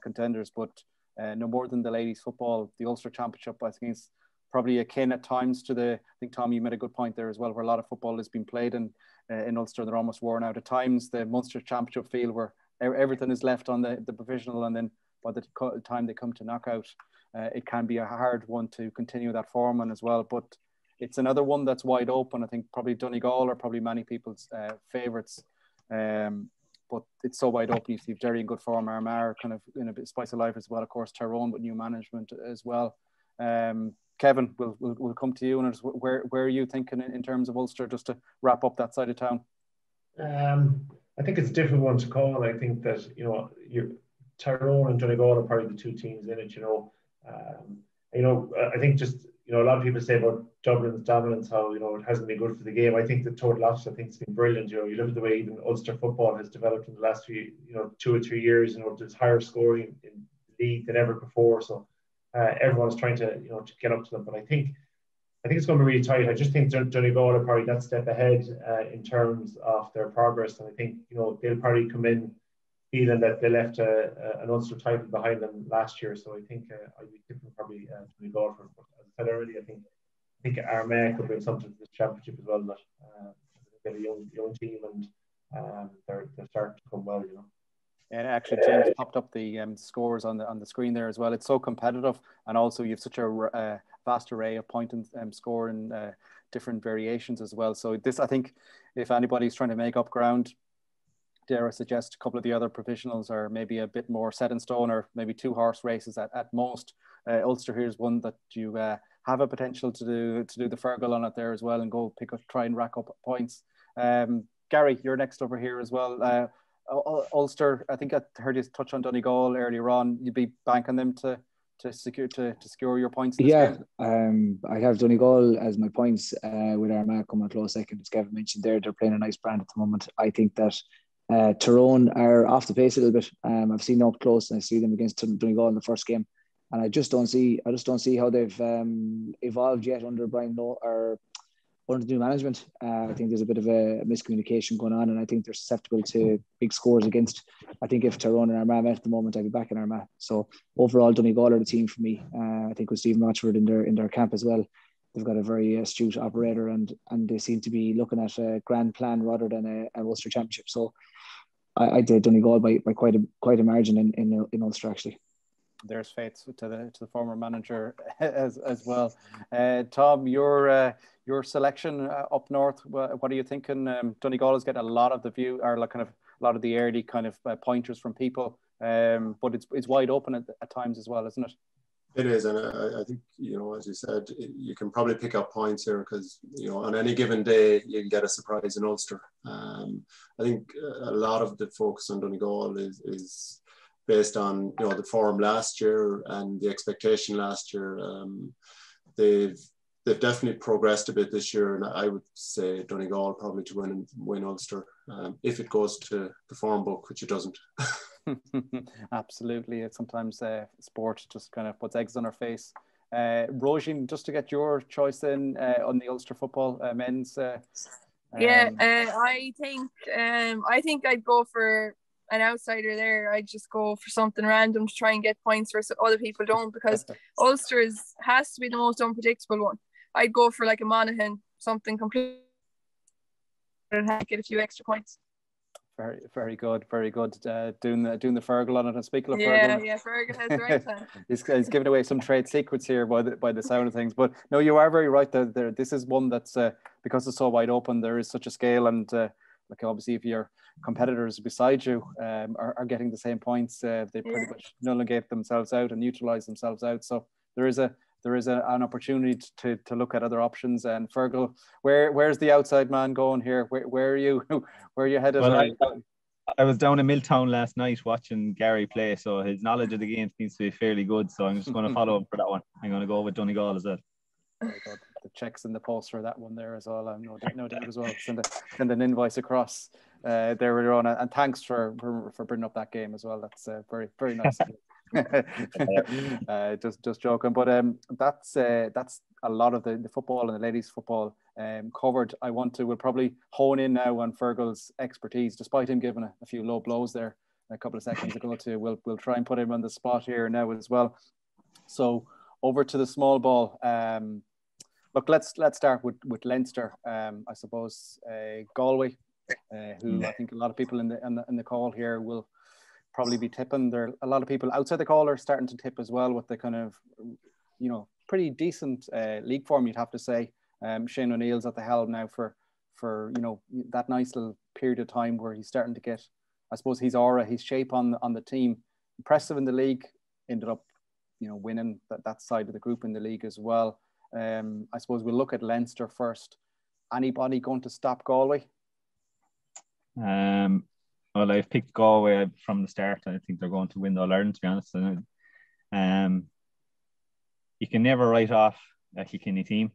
contenders, but no more than the ladies football, the Ulster Championship, I think is probably akin at times to I think Tom, you made a good point there as well, where a lot of football has been played in Ulster. They're almost worn out at times. The Munster Championship field where everything is left on the provisional, and then by the time they come to knockout, it can be a hard one to continue that form on as well. But it's another one that's wide open. I think probably Donegal are probably many people's favourites, but it's so wide open. You see very in good form. Armagh kind of in a bit spice of life as well. Of course, Tyrone with new management as well. Kevin, we'll come to you. And where are you thinking in terms of Ulster, just to wrap up that side of town? I think it's a different one to call. I think that, you know, Tyrone and Donegal are probably the two teams in it, you know. I think just, you know, a lot of people say about Dublin's dominance, how, you know, it hasn't been good for the game. I think the total opposite. I think it's been brilliant. You know, you look at the way even Ulster football has developed in the last 2 or 3 years. You know, there's higher scoring in the league than ever before. So everyone's trying to, you know, to get up to them. But I think it's going to be really tight. I just think Donegal are probably that step ahead in terms of their progress. And I think, you know, they'll probably come in feeling that they left an Ulster title behind them last year. So I think I'd be tipping probably Donegal for it. But as I said already, I think Armagh could bring something to this championship as well. That they've got a young team, and they're starting to come well, you know. And actually, James popped up the scores on the screen there as well. It's so competitive, and also you have such a vast array of point and score and different variations as well. So this, I think, if anybody's trying to make up ground, dare I suggest a couple of the other provisionals are maybe a bit more set in stone, or maybe 2 horse races at most. Ulster here's one that you have a potential to do the Fearghal on it there as well, and go try and rack up points. Gary, you're next over here as well. Ulster, I think I heard you touch on Donegal earlier on. You'd be banking them to secure your points this game? I have Donegal as my points, with Armagh coming a close second. As Kevin mentioned there, they're playing a nice brand at the moment. I think that Tyrone are off the pace a little bit. I've seen them up close, and I see them against Donegal in the first game, and I just don't see how they've evolved yet under Brian Lowe or under the new management. I think there's a bit of a miscommunication going on, and I think they're susceptible to big scores against. I think if Tyrone and Armagh met at the moment, I'd be back in Armagh. So overall, Donegal are the team for me. I think with Stephen Rochford in their camp as well, they've got a very astute operator, and they seem to be looking at a grand plan rather than an Ulster Championship. So I did Donegal by quite a margin in Ulster actually. There's faith to the former manager as well. Tom, your selection up north, what are you thinking? Donegal is getting a lot of the view, or like kind of a lot of the early kind of pointers from people. but it's wide open at times as well, isn't it? It is, and I think, as you said, you can probably pick up points here because, on any given day, you can get a surprise in Ulster. I think a lot of the focus on Donegal is based on, the form last year and the expectation last year. They've definitely progressed a bit this year, and I would say Donegal probably to win Ulster if it goes to the form book, which it doesn't. Absolutely. It's sometimes sport just kind of puts eggs on our face. Roisin, just to get your choice in on the Ulster football men's. I think I'd go for an outsider there. I'd just go for something random to try and get points where other people don't, because Ulster has to be the most unpredictable one. I'd go for like a Monaghan, something completely, and get a few extra points. Very, very good, very good. Doing the Fearghal on it, and speaking of Fearghal, Fearghal has the right plan. he's giving away some trade secrets here by the sound of things. But no, you are very right. This is one that's because it's so wide open. There is such a scale, and like obviously, if your competitors beside you are getting the same points, they pretty much nulligate themselves out and neutralize themselves out. So there is an opportunity to look at other options. And Fearghal, where's the outside man going here? Where are you? Where are you headed? Well, I was down in Milltown last night watching Gary play, so his knowledge of the game seems to be fairly good. So I'm just going to follow him for that one. I'm going to go with Donegal as well. Very good. The checks in the post for that one there as well. I'm no doubt as well. Send an invoice across there we're on. And thanks for bringing up that game as well. That's very, very nice. Just joking, but that's a lot of the football and the ladies football covered. We'll probably hone in now on Fearghal's expertise, despite him giving a few low blows there a couple of seconds ago. We'll try and put him on the spot here now as well. So over to the small ball. Look, let's start with Leinster. I suppose Galway, who I think a lot of people in the call here will probably be tipping. There are a lot of people outside the call are starting to tip as well, with the kind of pretty decent league form, you'd have to say. Shane O'Neill's at the helm now for that nice little period of time where he's starting to get, I suppose, his aura, his shape on the team. Impressive in the league. Ended up winning that side of the group in the league as well. I suppose we'll look at Leinster first. Anybody going to stop Galway? Well, I've picked Galway from the start. I think they're going to win the All-Ireland, to be honest. You can never write off a Kilkenny team.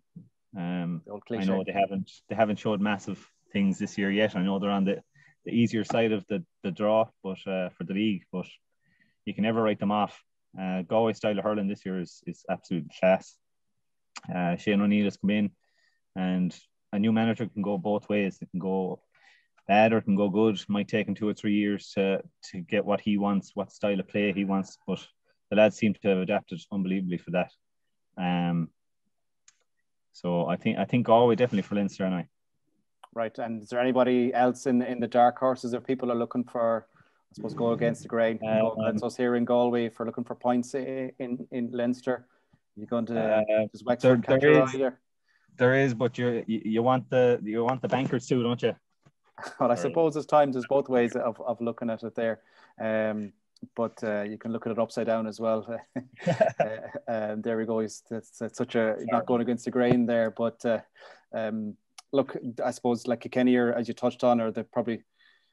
I know they haven't showed massive things this year yet. I know they're on the easier side of the draw, but for the league, but you can never write them off. Galway style of hurling this year is absolute class. Shane O'Neill has come in, and a new manager can go both ways. It can go bad or it can go good. Might take him 2 or 3 years to get what he wants, what style of play he wants, but the lads seem to have adapted unbelievably for that. So I think Galway definitely for Leinster and I. Right, and is there anybody else in the dark horses if people are looking for, I suppose, go against the grain? It's us here in Galway for looking for points in Leinster. You're going to just Wexford catch your eye there? There is, but you want the bankers too, don't you? Well, I suppose there's both ways of looking at it there. But you can look at it upside down as well. There we go. It's such a not going against the grain there. But look, I suppose like Kilkenny, as you touched on,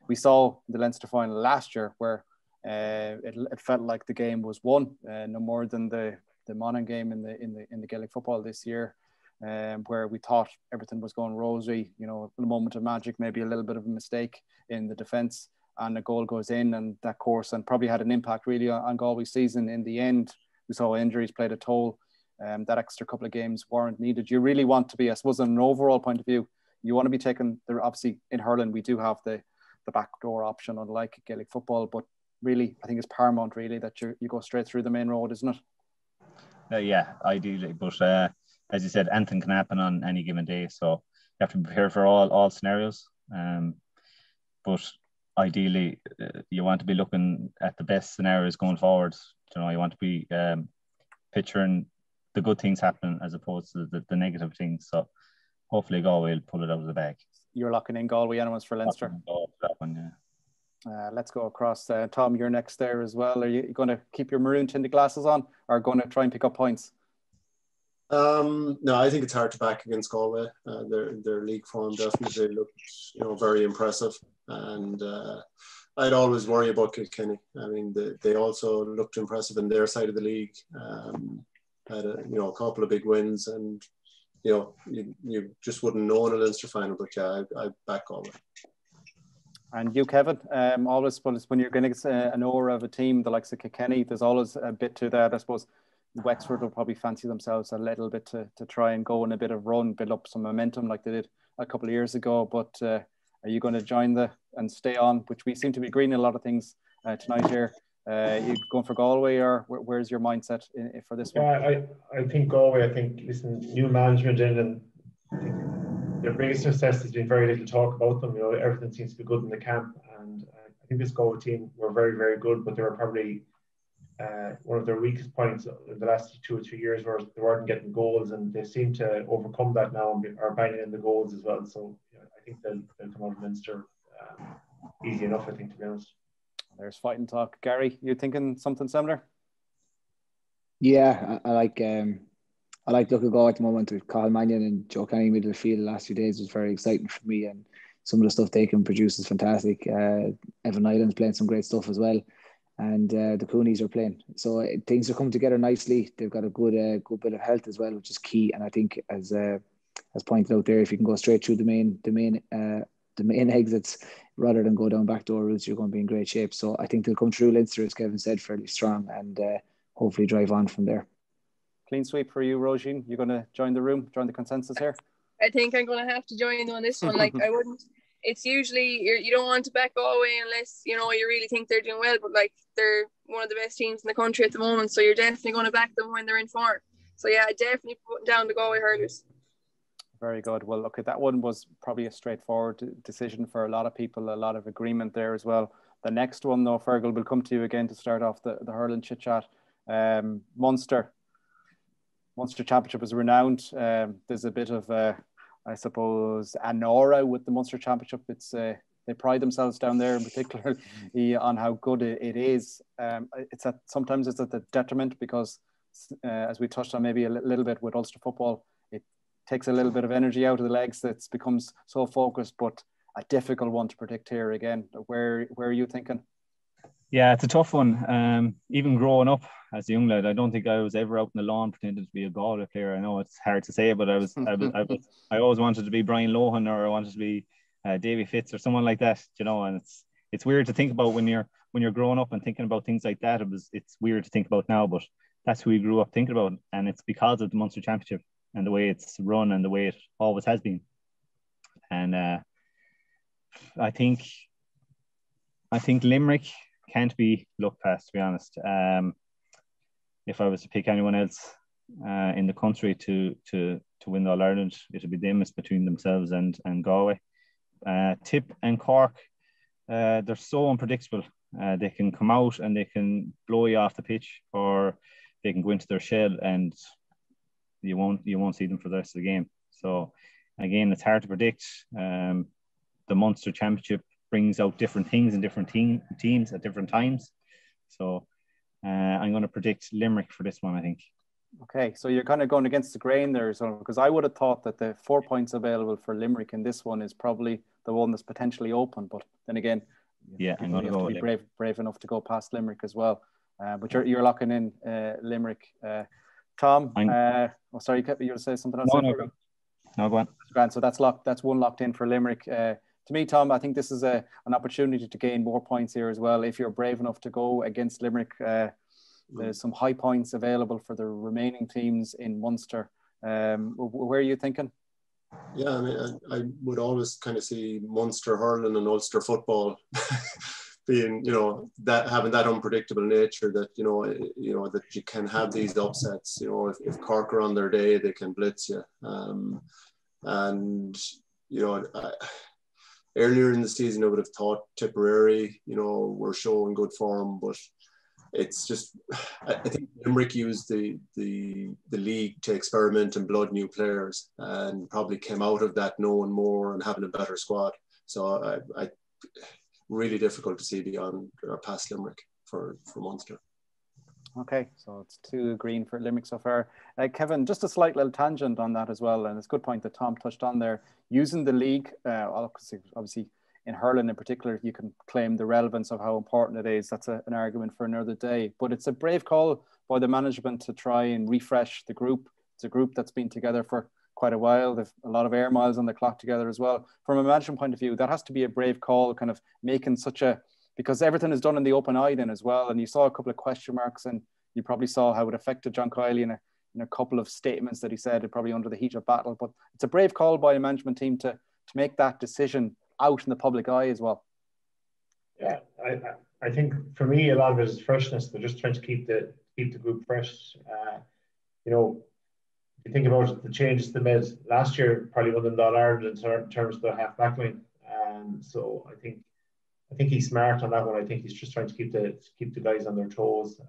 we saw the Leinster final last year where it felt like the game was won, no more than the Monaghan game in the Gaelic football this year, where we thought everything was going rosy. A moment of magic, maybe a little bit of a mistake in the defence, and a goal goes in, and that course and probably had an impact really on Galway's season. In the end, we saw injuries played a toll. That extra couple of games weren't needed. You really want to be, I suppose, on an overall point of view, you want to be taking. Obviously, in hurling, we do have the backdoor option, unlike Gaelic football. But really, I think it's paramount, really, that you go straight through the main road, isn't it? Yeah, ideally. But as you said, anything can happen on any given day, so you have to prepare for all scenarios. But ideally, you want to be looking at the best scenarios going forward. You want to be picturing the good things happening as opposed to the negative things. So hopefully Galway will pull it out of the bag. You're locking in Galway anyways for Leinster? That one, yeah. Let's go across. Tom, you're next there as well. Are you going to keep your maroon tinted glasses on, or going to try and pick up points? No, I think it's hard to back against Galway. Their league form definitely looked, very impressive, and I'd always worry about Kilkenny. I mean, they also looked impressive in their side of the league. Had a couple of big wins, and you just wouldn't know in a Leinster final. But yeah, I back Galway. And you, Kevin, always suppose when you're going to an aura of a team, the likes of Kilkenny, there's always a bit to that. I suppose Wexford will probably fancy themselves a little bit to try and go on a bit of run, build up some momentum like they did a couple of years ago. But are you going to join and stay on, which we seem to be agreeing a lot of things tonight here? You going for Galway, or where's your mindset for this one? Yeah, I think Galway. I think, listen, new management in, and I think their biggest success has been very little talk about them. Everything seems to be good in the camp, and I think this Galway team were very, very good, but they were probably one of their weakest points in the last 2 or 3 years, where they weren't getting goals, and they seem to overcome that now and are banging in the goals as well. So I think they'll come out of Leinster easy enough, I think, to be honest. There's fighting talk. Gary, you thinking something similar? Yeah, I like look at Galway at the moment with Cathal Mannion and Joe Kenny middle of the field the last few days was very exciting for me, and some of the stuff they can produce is fantastic. Evan Nyland's playing some great stuff as well, and the Coonies are playing. So things are coming together nicely. They've got a good bit of health as well, which is key. And I think as pointed out there, if you can go straight through the main exits rather than go down backdoor routes, you're going to be in great shape. So I think they'll come through Leinster, as Kevin said, fairly strong, and hopefully drive on from there. Clean sweep for you, Roisin. You're going to join the consensus here? I think I'm going to have to join on this one. Like, I wouldn't. It's usually you don't want to back Galway unless you really think they're doing well. But like, they're one of the best teams in the country at the moment, so you're definitely going to back them when they're in form. So yeah, definitely putting down the Galway hurlers. Very good. Well, look, that one was probably a straightforward decision for a lot of people, a lot of agreement there as well. The next one, though, Fearghal, will come to you again to start off the hurling chit-chat. Munster Championship is renowned. There's a bit of, I suppose, an aura with the Munster Championship. It's they pride themselves down there, in particular, on how good it is. Sometimes it's at the detriment because, as we touched on maybe a little bit with Ulster football, it takes a little bit of energy out of the legs that becomes so focused, but a difficult one to predict here again. Where are you thinking? Yeah, it's a tough one. Even growing up as a young lad, I don't think I was ever out in the lawn pretending to be a Galway player. I know it's hard to say, but I always wanted to be Brian Lohan, or I wanted to be Davy Fitz or someone like that, and it's weird to think about when you're growing up and thinking about things like that. It's weird to think about now, but that's who we grew up thinking about, and it's because of the Munster Championship and the way it's run and the way it always has been. And I think Limerick can't be looked past, to be honest. If I was to pick anyone else in the country to win the All-Ireland, it would be them. It's between themselves and Galway. Tip and Cork, they're so unpredictable. They can come out and they can blow you off the pitch, or they can go into their shell and you won't see them for the rest of the game. So again, it's hard to predict. The Munster Championship brings out different things in different teams at different times. So I'm going to predict Limerick for this one, I think. Okay, so you're kind of going against the grain there, because I would have thought that the 4 points available for Limerick in this one is probably the one that's potentially open. But then again, I'm going to go be brave enough to go past Limerick as well. But you're locking in Limerick. Tom, sorry, you were going to say something else? No, go on. So that's locked. That's one locked in for Limerick. To me, Tom, I think this is an opportunity to gain more points here as well. If you're brave enough to go against Limerick, there's some high points available for the remaining teams in Munster. Where are you thinking? Yeah, I mean, I would always kind of see Munster hurling and Ulster football being, that having that unpredictable nature that, that you can have these upsets. If Cork are on their day, they can blitz you. Earlier in the season, I would have thought Tipperary, were showing good form, but it's just, I think Limerick used the league to experiment and blood new players, and probably came out of that knowing more and having a better squad. So really difficult to see beyond or past Limerick for Munster. Okay, so it's 2 green for Limerick so far. Kevin, just a slight little tangent on that as well, and it's a good point that Tom touched on there. Using the league, obviously in hurling in particular, you can claim the relevance of how important it is. That's an argument for another day. But it's a brave call by the management to try and refresh the group. It's a group that's been together for quite a while. They've a lot of air miles on the clock together as well. From a management point of view, that has to be a brave call, kind of making such a, because everything is done in the open eye then as well. And you saw a couple of question marks, and you probably saw how it affected John Kiley in a couple of statements that he said, probably under the heat of battle. But it's a brave call by a management team to make that decision out in the public eye as well. Yeah, I think for me, a lot of it is freshness. They're just trying to keep the group fresh. You know, if you think about it, the changes they made last year probably won them All-Ireland in terms of the half back line. So I think he's smart on that one. I think he's just trying to keep the guys on their toes.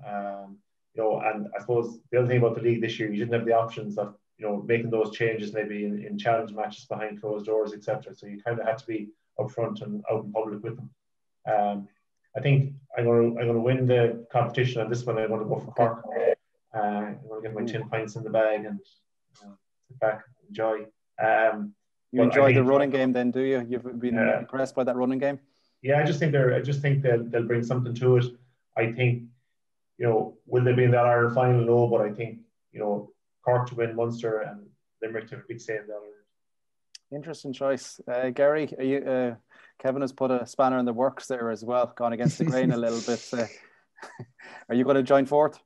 You know, and I suppose the other thing about the league this year, you didn't have the options of, you know, making those changes maybe in challenge matches behind closed doors, etc. So you kind of had to be upfront and out in public with them. I think I'm going to win the competition on this one. I'm going to go for Cork. I'm going to get my 10 pints in the bag and sit back and enjoy. You enjoy the running game then, do you? You've been impressed by that running game? Yeah, I just think they'll bring something to it. I think, you know, will they be in that Ireland final? No, but I think, you know, Cork to win Munster and Limerick to have a big say in that. Interesting choice. Gary, are you, Kevin has put a spanner in the works there as well, gone against the grain a little bit. Are you going to join fourth?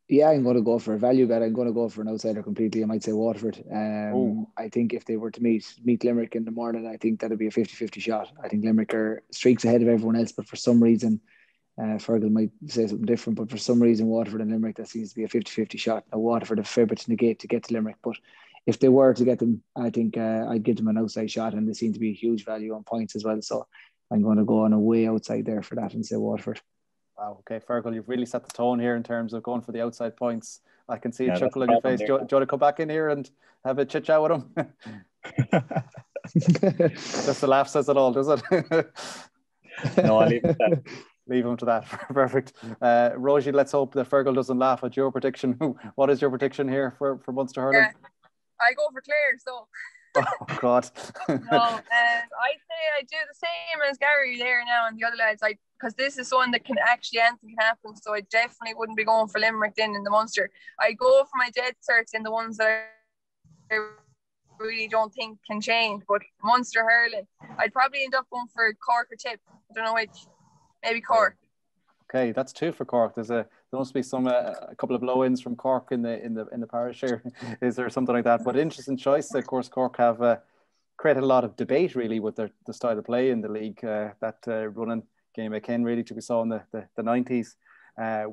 Yeah, I'm going to go for a value bet. I'm going to go for an outsider completely. I might say Waterford. I think if they were to meet Limerick in the morning, I think that'd be a 50-50 shot. I think Limerick are streaks ahead of everyone else, but for some reason, Fearghal might say something different, but for some reason, Waterford and Limerick, that seems to be a 50-50 shot. Now, Waterford have fair bit to negate to get to Limerick, but if they were to get them, I think I'd give them an outside shot, and they seem to be a huge value on points as well. So I'm going to go on a way outside there for that and say Waterford. Wow, okay, Fearghal, you've really set the tone here in terms of going for the outside points. I can see a chuckle on your face. Do you want to come back in here and have a chit chat with him? Just the laugh says it all, does it? No, I'll leave it at that. Leave him to that. Perfect. Roisin, let's hope that Fearghal doesn't laugh at your prediction. What is your prediction here for Munster hurling? Yeah, I go for Clare, so. Oh God. No, I'd say I do the same as Gary there now and the other lads. Because this is one that anything can happen. So I definitely wouldn't be going for Limerick then in the Munster. I go for my dead certs in the ones that I really don't think can change. But Munster hurling, I'd probably end up going for Cork or Tip. I don't know which. Maybe Cork. Okay, that's 2 for Cork. There must be a couple of blow-ins from Cork in the parish here. Is there something like that? But interesting choice. Of course, Cork have created a lot of debate really with the style of play in the league. That running game again really to be saw in the 90s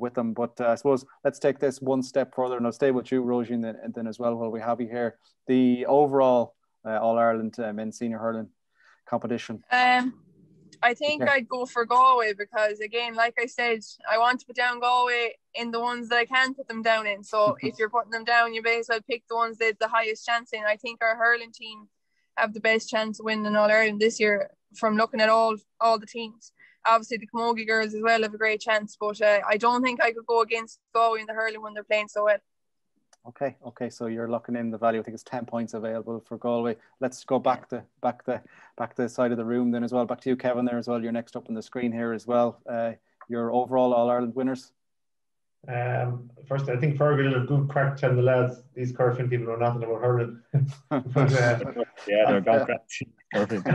with them. But I suppose let's take this one step further, and I'll stay with you, Roisin, and then as well while we have you here. The overall All-Ireland men's senior hurling competition. I think I'd go for Galway because, again, like I said, I want to put down Galway in the ones that I can put them down in. So if you're putting them down, you may as well pick the ones that have the highest chance in. I think our hurling team have the best chance of winning All-Ireland this year from looking at all the teams. Obviously, the Camogie girls as well have a great chance, but I don't think I could go against Galway in the hurling when they're playing so well. Okay. So you're locking in the value. I think it's 10 points available for Galway. Let's go back the side of the room then as well. Back to you, Kevin, there as well. You're next up on the screen here as well. Your overall All-Ireland winners. First, I think Fearghal did a good crack telling the lads these Corofin people know nothing about hurling. But, yeah, they're gone perfect.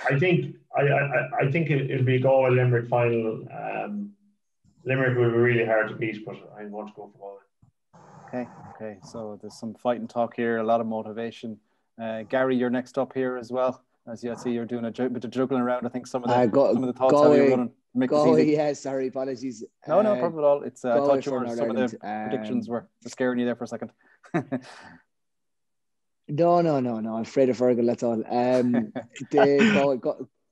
I think it'll be a Galway Limerick final. Limerick will be really hard to beat, but I want to go for Galway. Okay. So there's some fight and talk here, a lot of motivation. Gary, you're next up here as well. As you see, you're doing a bit of juggling around. I think some of the thoughts Galway, how you're running. Galway, yeah, sorry, apologies. No problem at all. It's I thought some of the predictions were scaring you there for a second. No. I'm afraid of Fearghal, that's all.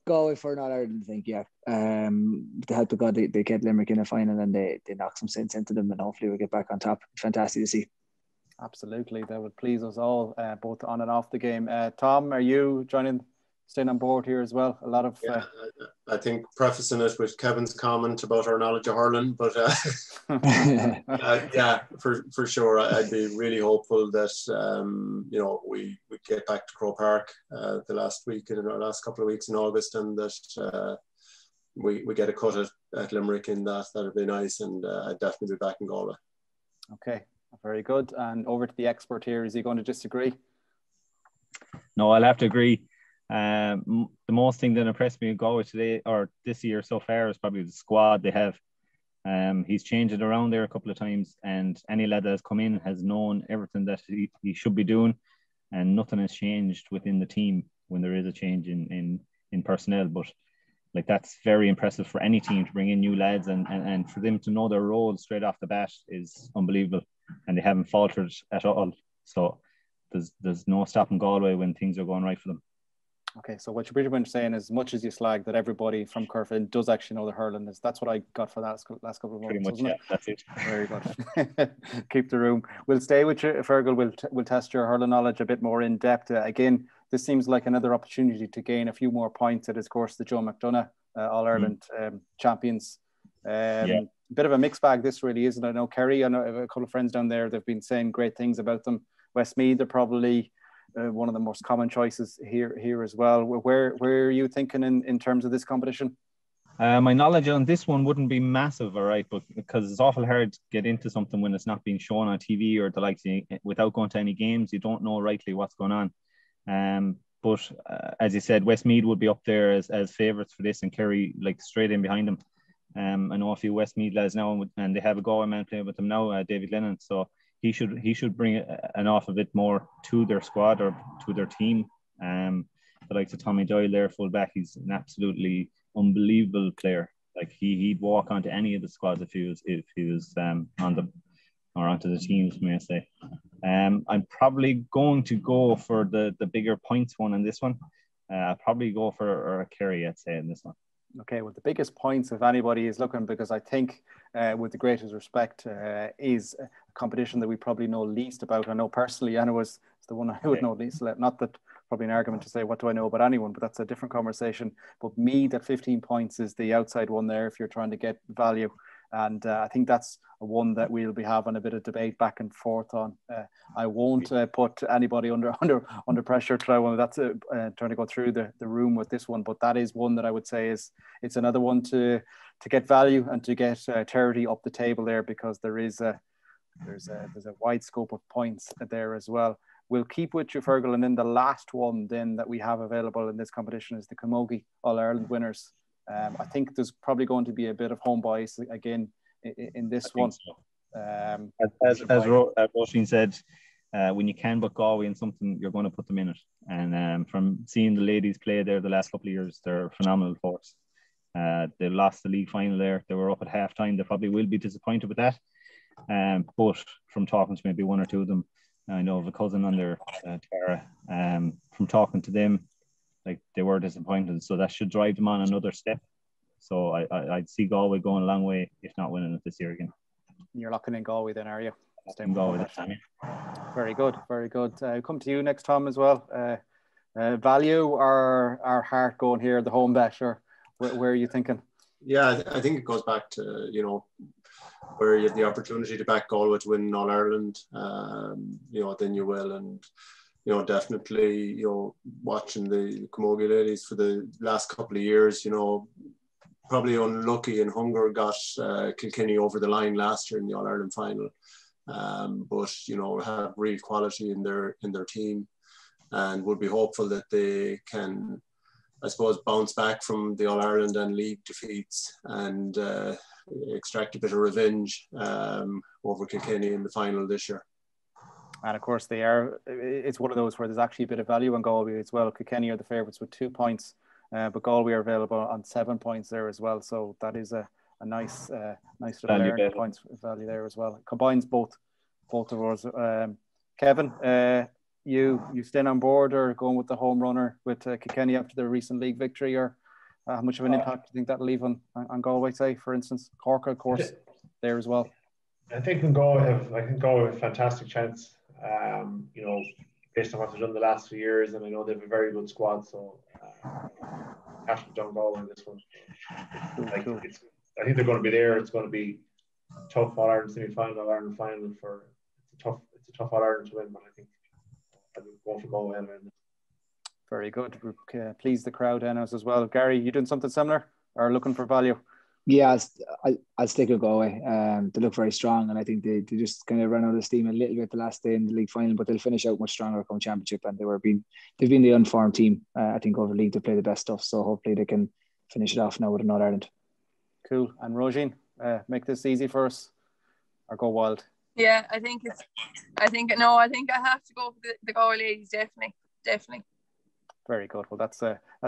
Galway for an All-Ireland, I think, yeah. With the help of God, they kept Limerick in a final and they knocked some sense into them, and hopefully we'll get back on top. Fantastic to see. Absolutely, that would please us all, both on and off the game. Tom, are you joining staying on board here as well. A lot of I think prefacing it with Kevin's comment about our knowledge of hurling, but yeah, for sure, I'd be really hopeful that we get back to Croke Park the last couple of weeks in August, and that we get a cut at Limerick in that. That'd be nice, and I'd definitely be back in Galway. Okay, very good. And over to the expert here. Is he going to disagree? No, I'll have to agree. The most thing that impressed me in Galway today, or this year so far, is probably the squad they have. He's changed it around there a couple of times, and any lad that has come in has known everything that he should be doing, and nothing has changed within the team when there is a change in personnel. But like, that's very impressive for any team to bring in new lads, and for them to know their role straight off the bat is unbelievable, and they haven't faltered at all. So there's no stopping Galway when things are going right for them. Okay, so what you're pretty much saying is, as much as you slag that everybody from Corofin does actually know the hurling, that's what I got for that last couple of months. Pretty much, yeah, that's it. Very good. Keep the room. We'll stay with you, Fearghal. We'll test your hurling knowledge a bit more in depth. Again, this seems like another opportunity to gain a few more points. It is, of course, the Joe McDonagh All-Ireland champions. Bit of a mixed bag, this really, isn't it? I know Kerry, I know a couple of friends down there, they've been saying great things about them. Westmeath, they're probably one of the most common choices here as well. Where are you thinking in terms of this competition? My knowledge on this one wouldn't be massive, all right, but because it's awful hard to get into something when it's not being shown on TV or the likes, without going to any games. You don't know rightly what's going on. But as you said, Westmeath would be up there as favourites for this, and Kerry like straight in behind them. I know a few Westmeath lads now, and they have a Galway man playing with them now, David Leonard. So he should bring an awful bit more to their squad or to their team. The likes of Tommy Doyle there, full back, he's an absolutely unbelievable player. Like he'd walk onto any of the squads if he was on them or onto the teams, may I say. I'm probably going to go for the bigger points one in this one. I'll probably go for Kerry, I'd say, in this one. Okay, well, the biggest points, if anybody is looking, because I think with the greatest respect, is a competition that we probably know least about. I know personally, Anna was the one I would know least. Not that probably an argument to say, what do I know about anyone, but that's a different conversation. But Meath at 15 points is the outside one there if you're trying to get value. And I think that's one that we'll be having a bit of debate back and forth on. I won't put anybody under pressure to try one. That's trying to go through the room with this one, but that is one that I would say it's another one to get value and to get charity up the table there, because there's a wide scope of points there as well. We'll keep with you, Fearghal, and then the last one then that we have available in this competition is the Camogie All-Ireland winners. I think there's probably going to be a bit of home bias again in this one. So. As Roisin said, when you can put Galway in something, you're going to put them in it. And from seeing the ladies play there the last couple of years, they're a phenomenal force. They lost the league final there. They were up at half time. They probably will be disappointed with that. But from talking to maybe one or two of them, I know of a cousin on there, Tara, from talking to them, like they were disappointed, so that should drive them on another step. So I'd see Galway going a long way, if not winning it this year again. You're locking in Galway then, are you? Staying Galway this time. Very good, very good. Come to you next, Tom, as well. Value or our heart going here, the home bet, or where are you thinking? Yeah, I think it goes back to, where you have the opportunity to back Galway to win All Ireland, then you will. And definitely, watching the Camogie ladies for the last couple of years, probably unlucky and hunger got Kilkenny over the line last year in the All Ireland final. But have real quality in their team, and would be hopeful that they can, I suppose, bounce back from the All Ireland and league defeats and extract a bit of revenge over Kilkenny in the final this year. And of course, it's one of those where there's actually a bit of value on Galway as well. Kilkenny are the favourites with 2 points, but Galway are available on 7 points there as well. So that is a nice little points value there as well. It combines both of us. Kevin, you staying on board or going with the home runner with Kilkenny after their recent league victory, or how much of an impact do you think that'll leave on Galway, say, for instance? Cork, of course, there as well. I think Galway have a fantastic chance. based on what they've done the last few years, and I know they have a very good squad. So Cash done goal in this one. I think they're going to be there. It's going to be tough All Ireland semi-final, Ireland final for. It's a tough All Ireland to win, but I think I'll be going for goal in. Very good. Please the crowd in us as well. Gary, you doing something similar or looking for value? Yeah, I'll stick with Galway. They look very strong, and I think they just kind of ran out of steam a little bit the last day in the league final, but they'll finish out much stronger come championship. And they've been the unformed team. I think over the league they play the best stuff, so hopefully they can finish it off now with an All Ireland. Cool. And Roisin, make this easy for us, or go wild. Yeah, I think I have to go for the Galway ladies. Definitely. Very good. Well, that's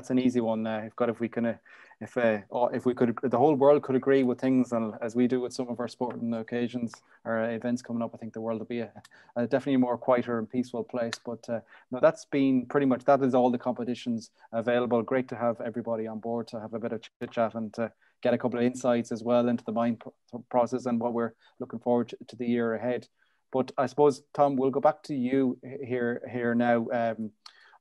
an easy one. If we could, the whole world could agree with things, and as we do with some of our sporting occasions or events coming up, I think the world will be a definitely more quieter and peaceful place. But no, that's been pretty much, that is all the competitions available. Great to have everybody on board to have a bit of chit chat and to get a couple of insights as well into the mind process and what we're looking forward to the year ahead. But I suppose, Tom, we'll go back to you here now.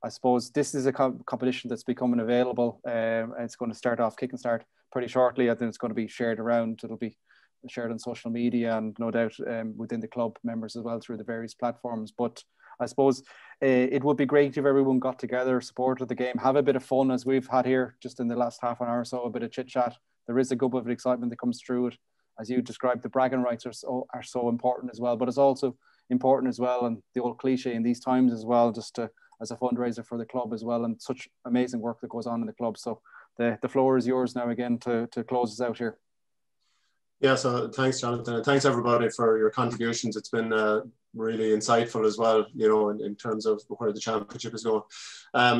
I suppose this is a competition that's becoming available. It's going to start off, kick and start pretty shortly. I think it's going to be shared around. It'll be shared on social media and no doubt within the club members as well through the various platforms. But I suppose it would be great if everyone got together, supported the game, have a bit of fun as we've had here just in the last half an hour or so, a bit of chit chat. There is a good bit of excitement that comes through it. As you described, the bragging rights are so important as well, but it's also important as well, and the old cliche in these times as well, just to as a fundraiser for the club as well, and such amazing work that goes on in the club. So the floor is yours now again to close us out here. Yeah, so thanks, Jonathan, and thanks everybody for your contributions. It's been really insightful as well, you know, in terms of where the championship is going.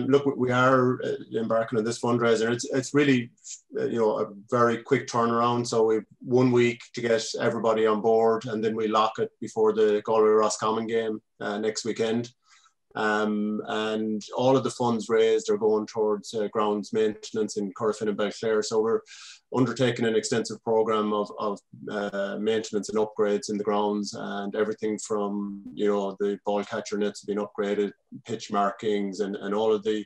Look, we are embarking on this fundraiser. It's really, you know, a very quick turnaround. So we've 1 week to get everybody on board, and then we lock it before the Galway-Roscommon game next weekend. And all of the funds raised are going towards grounds maintenance in Corofin and Belclare. So we're undertaking an extensive program of maintenance and upgrades in the grounds, and everything from, you know, the ball catcher nets being upgraded, pitch markings, and all of the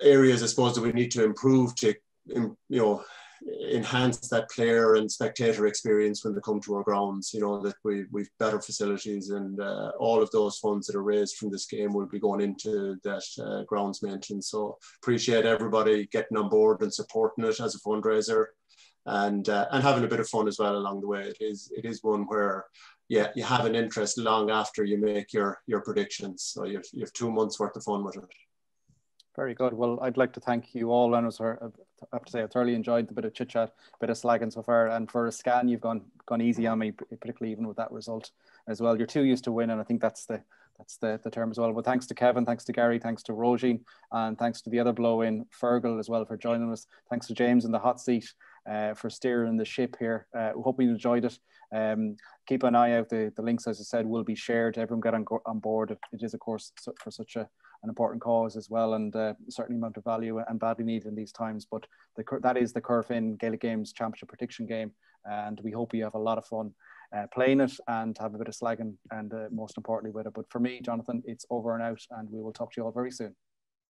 areas, I suppose, that we need to improve to, you know, enhance that player and spectator experience when they come to our grounds. You know, that we've better facilities, and all of those funds that are raised from this game will be going into that grounds maintenance. So appreciate everybody getting on board and supporting it as a fundraiser, and having a bit of fun as well along the way. It is one where, yeah, you have an interest long after you make your predictions. So you have 2 months worth of fun with it. Very good. Well, I'd like to thank you all. And I have to say, I thoroughly enjoyed the bit of chit chat, bit of slagging so far. And for a scan, you've gone easy on me, particularly even with that result as well. You're too used to winning. I think that's the term as well. But thanks to Kevin, thanks to Gary, thanks to Roisin, and thanks to the other blow in, Fearghal, as well, for joining us. Thanks to James in the hot seat for steering the ship here. Hope you enjoyed it. Keep an eye out. The links, as I said, will be shared. Everyone get on board. It is, of course, for such an important cause as well, and certainly amount of value and badly needed in these times. But that is the Corofin Gaelic Games Championship prediction game, and we hope you have a lot of fun playing it and have a bit of slagging, and most importantly with it. But for me, Jonathan, it's over and out, and we will talk to you all very soon.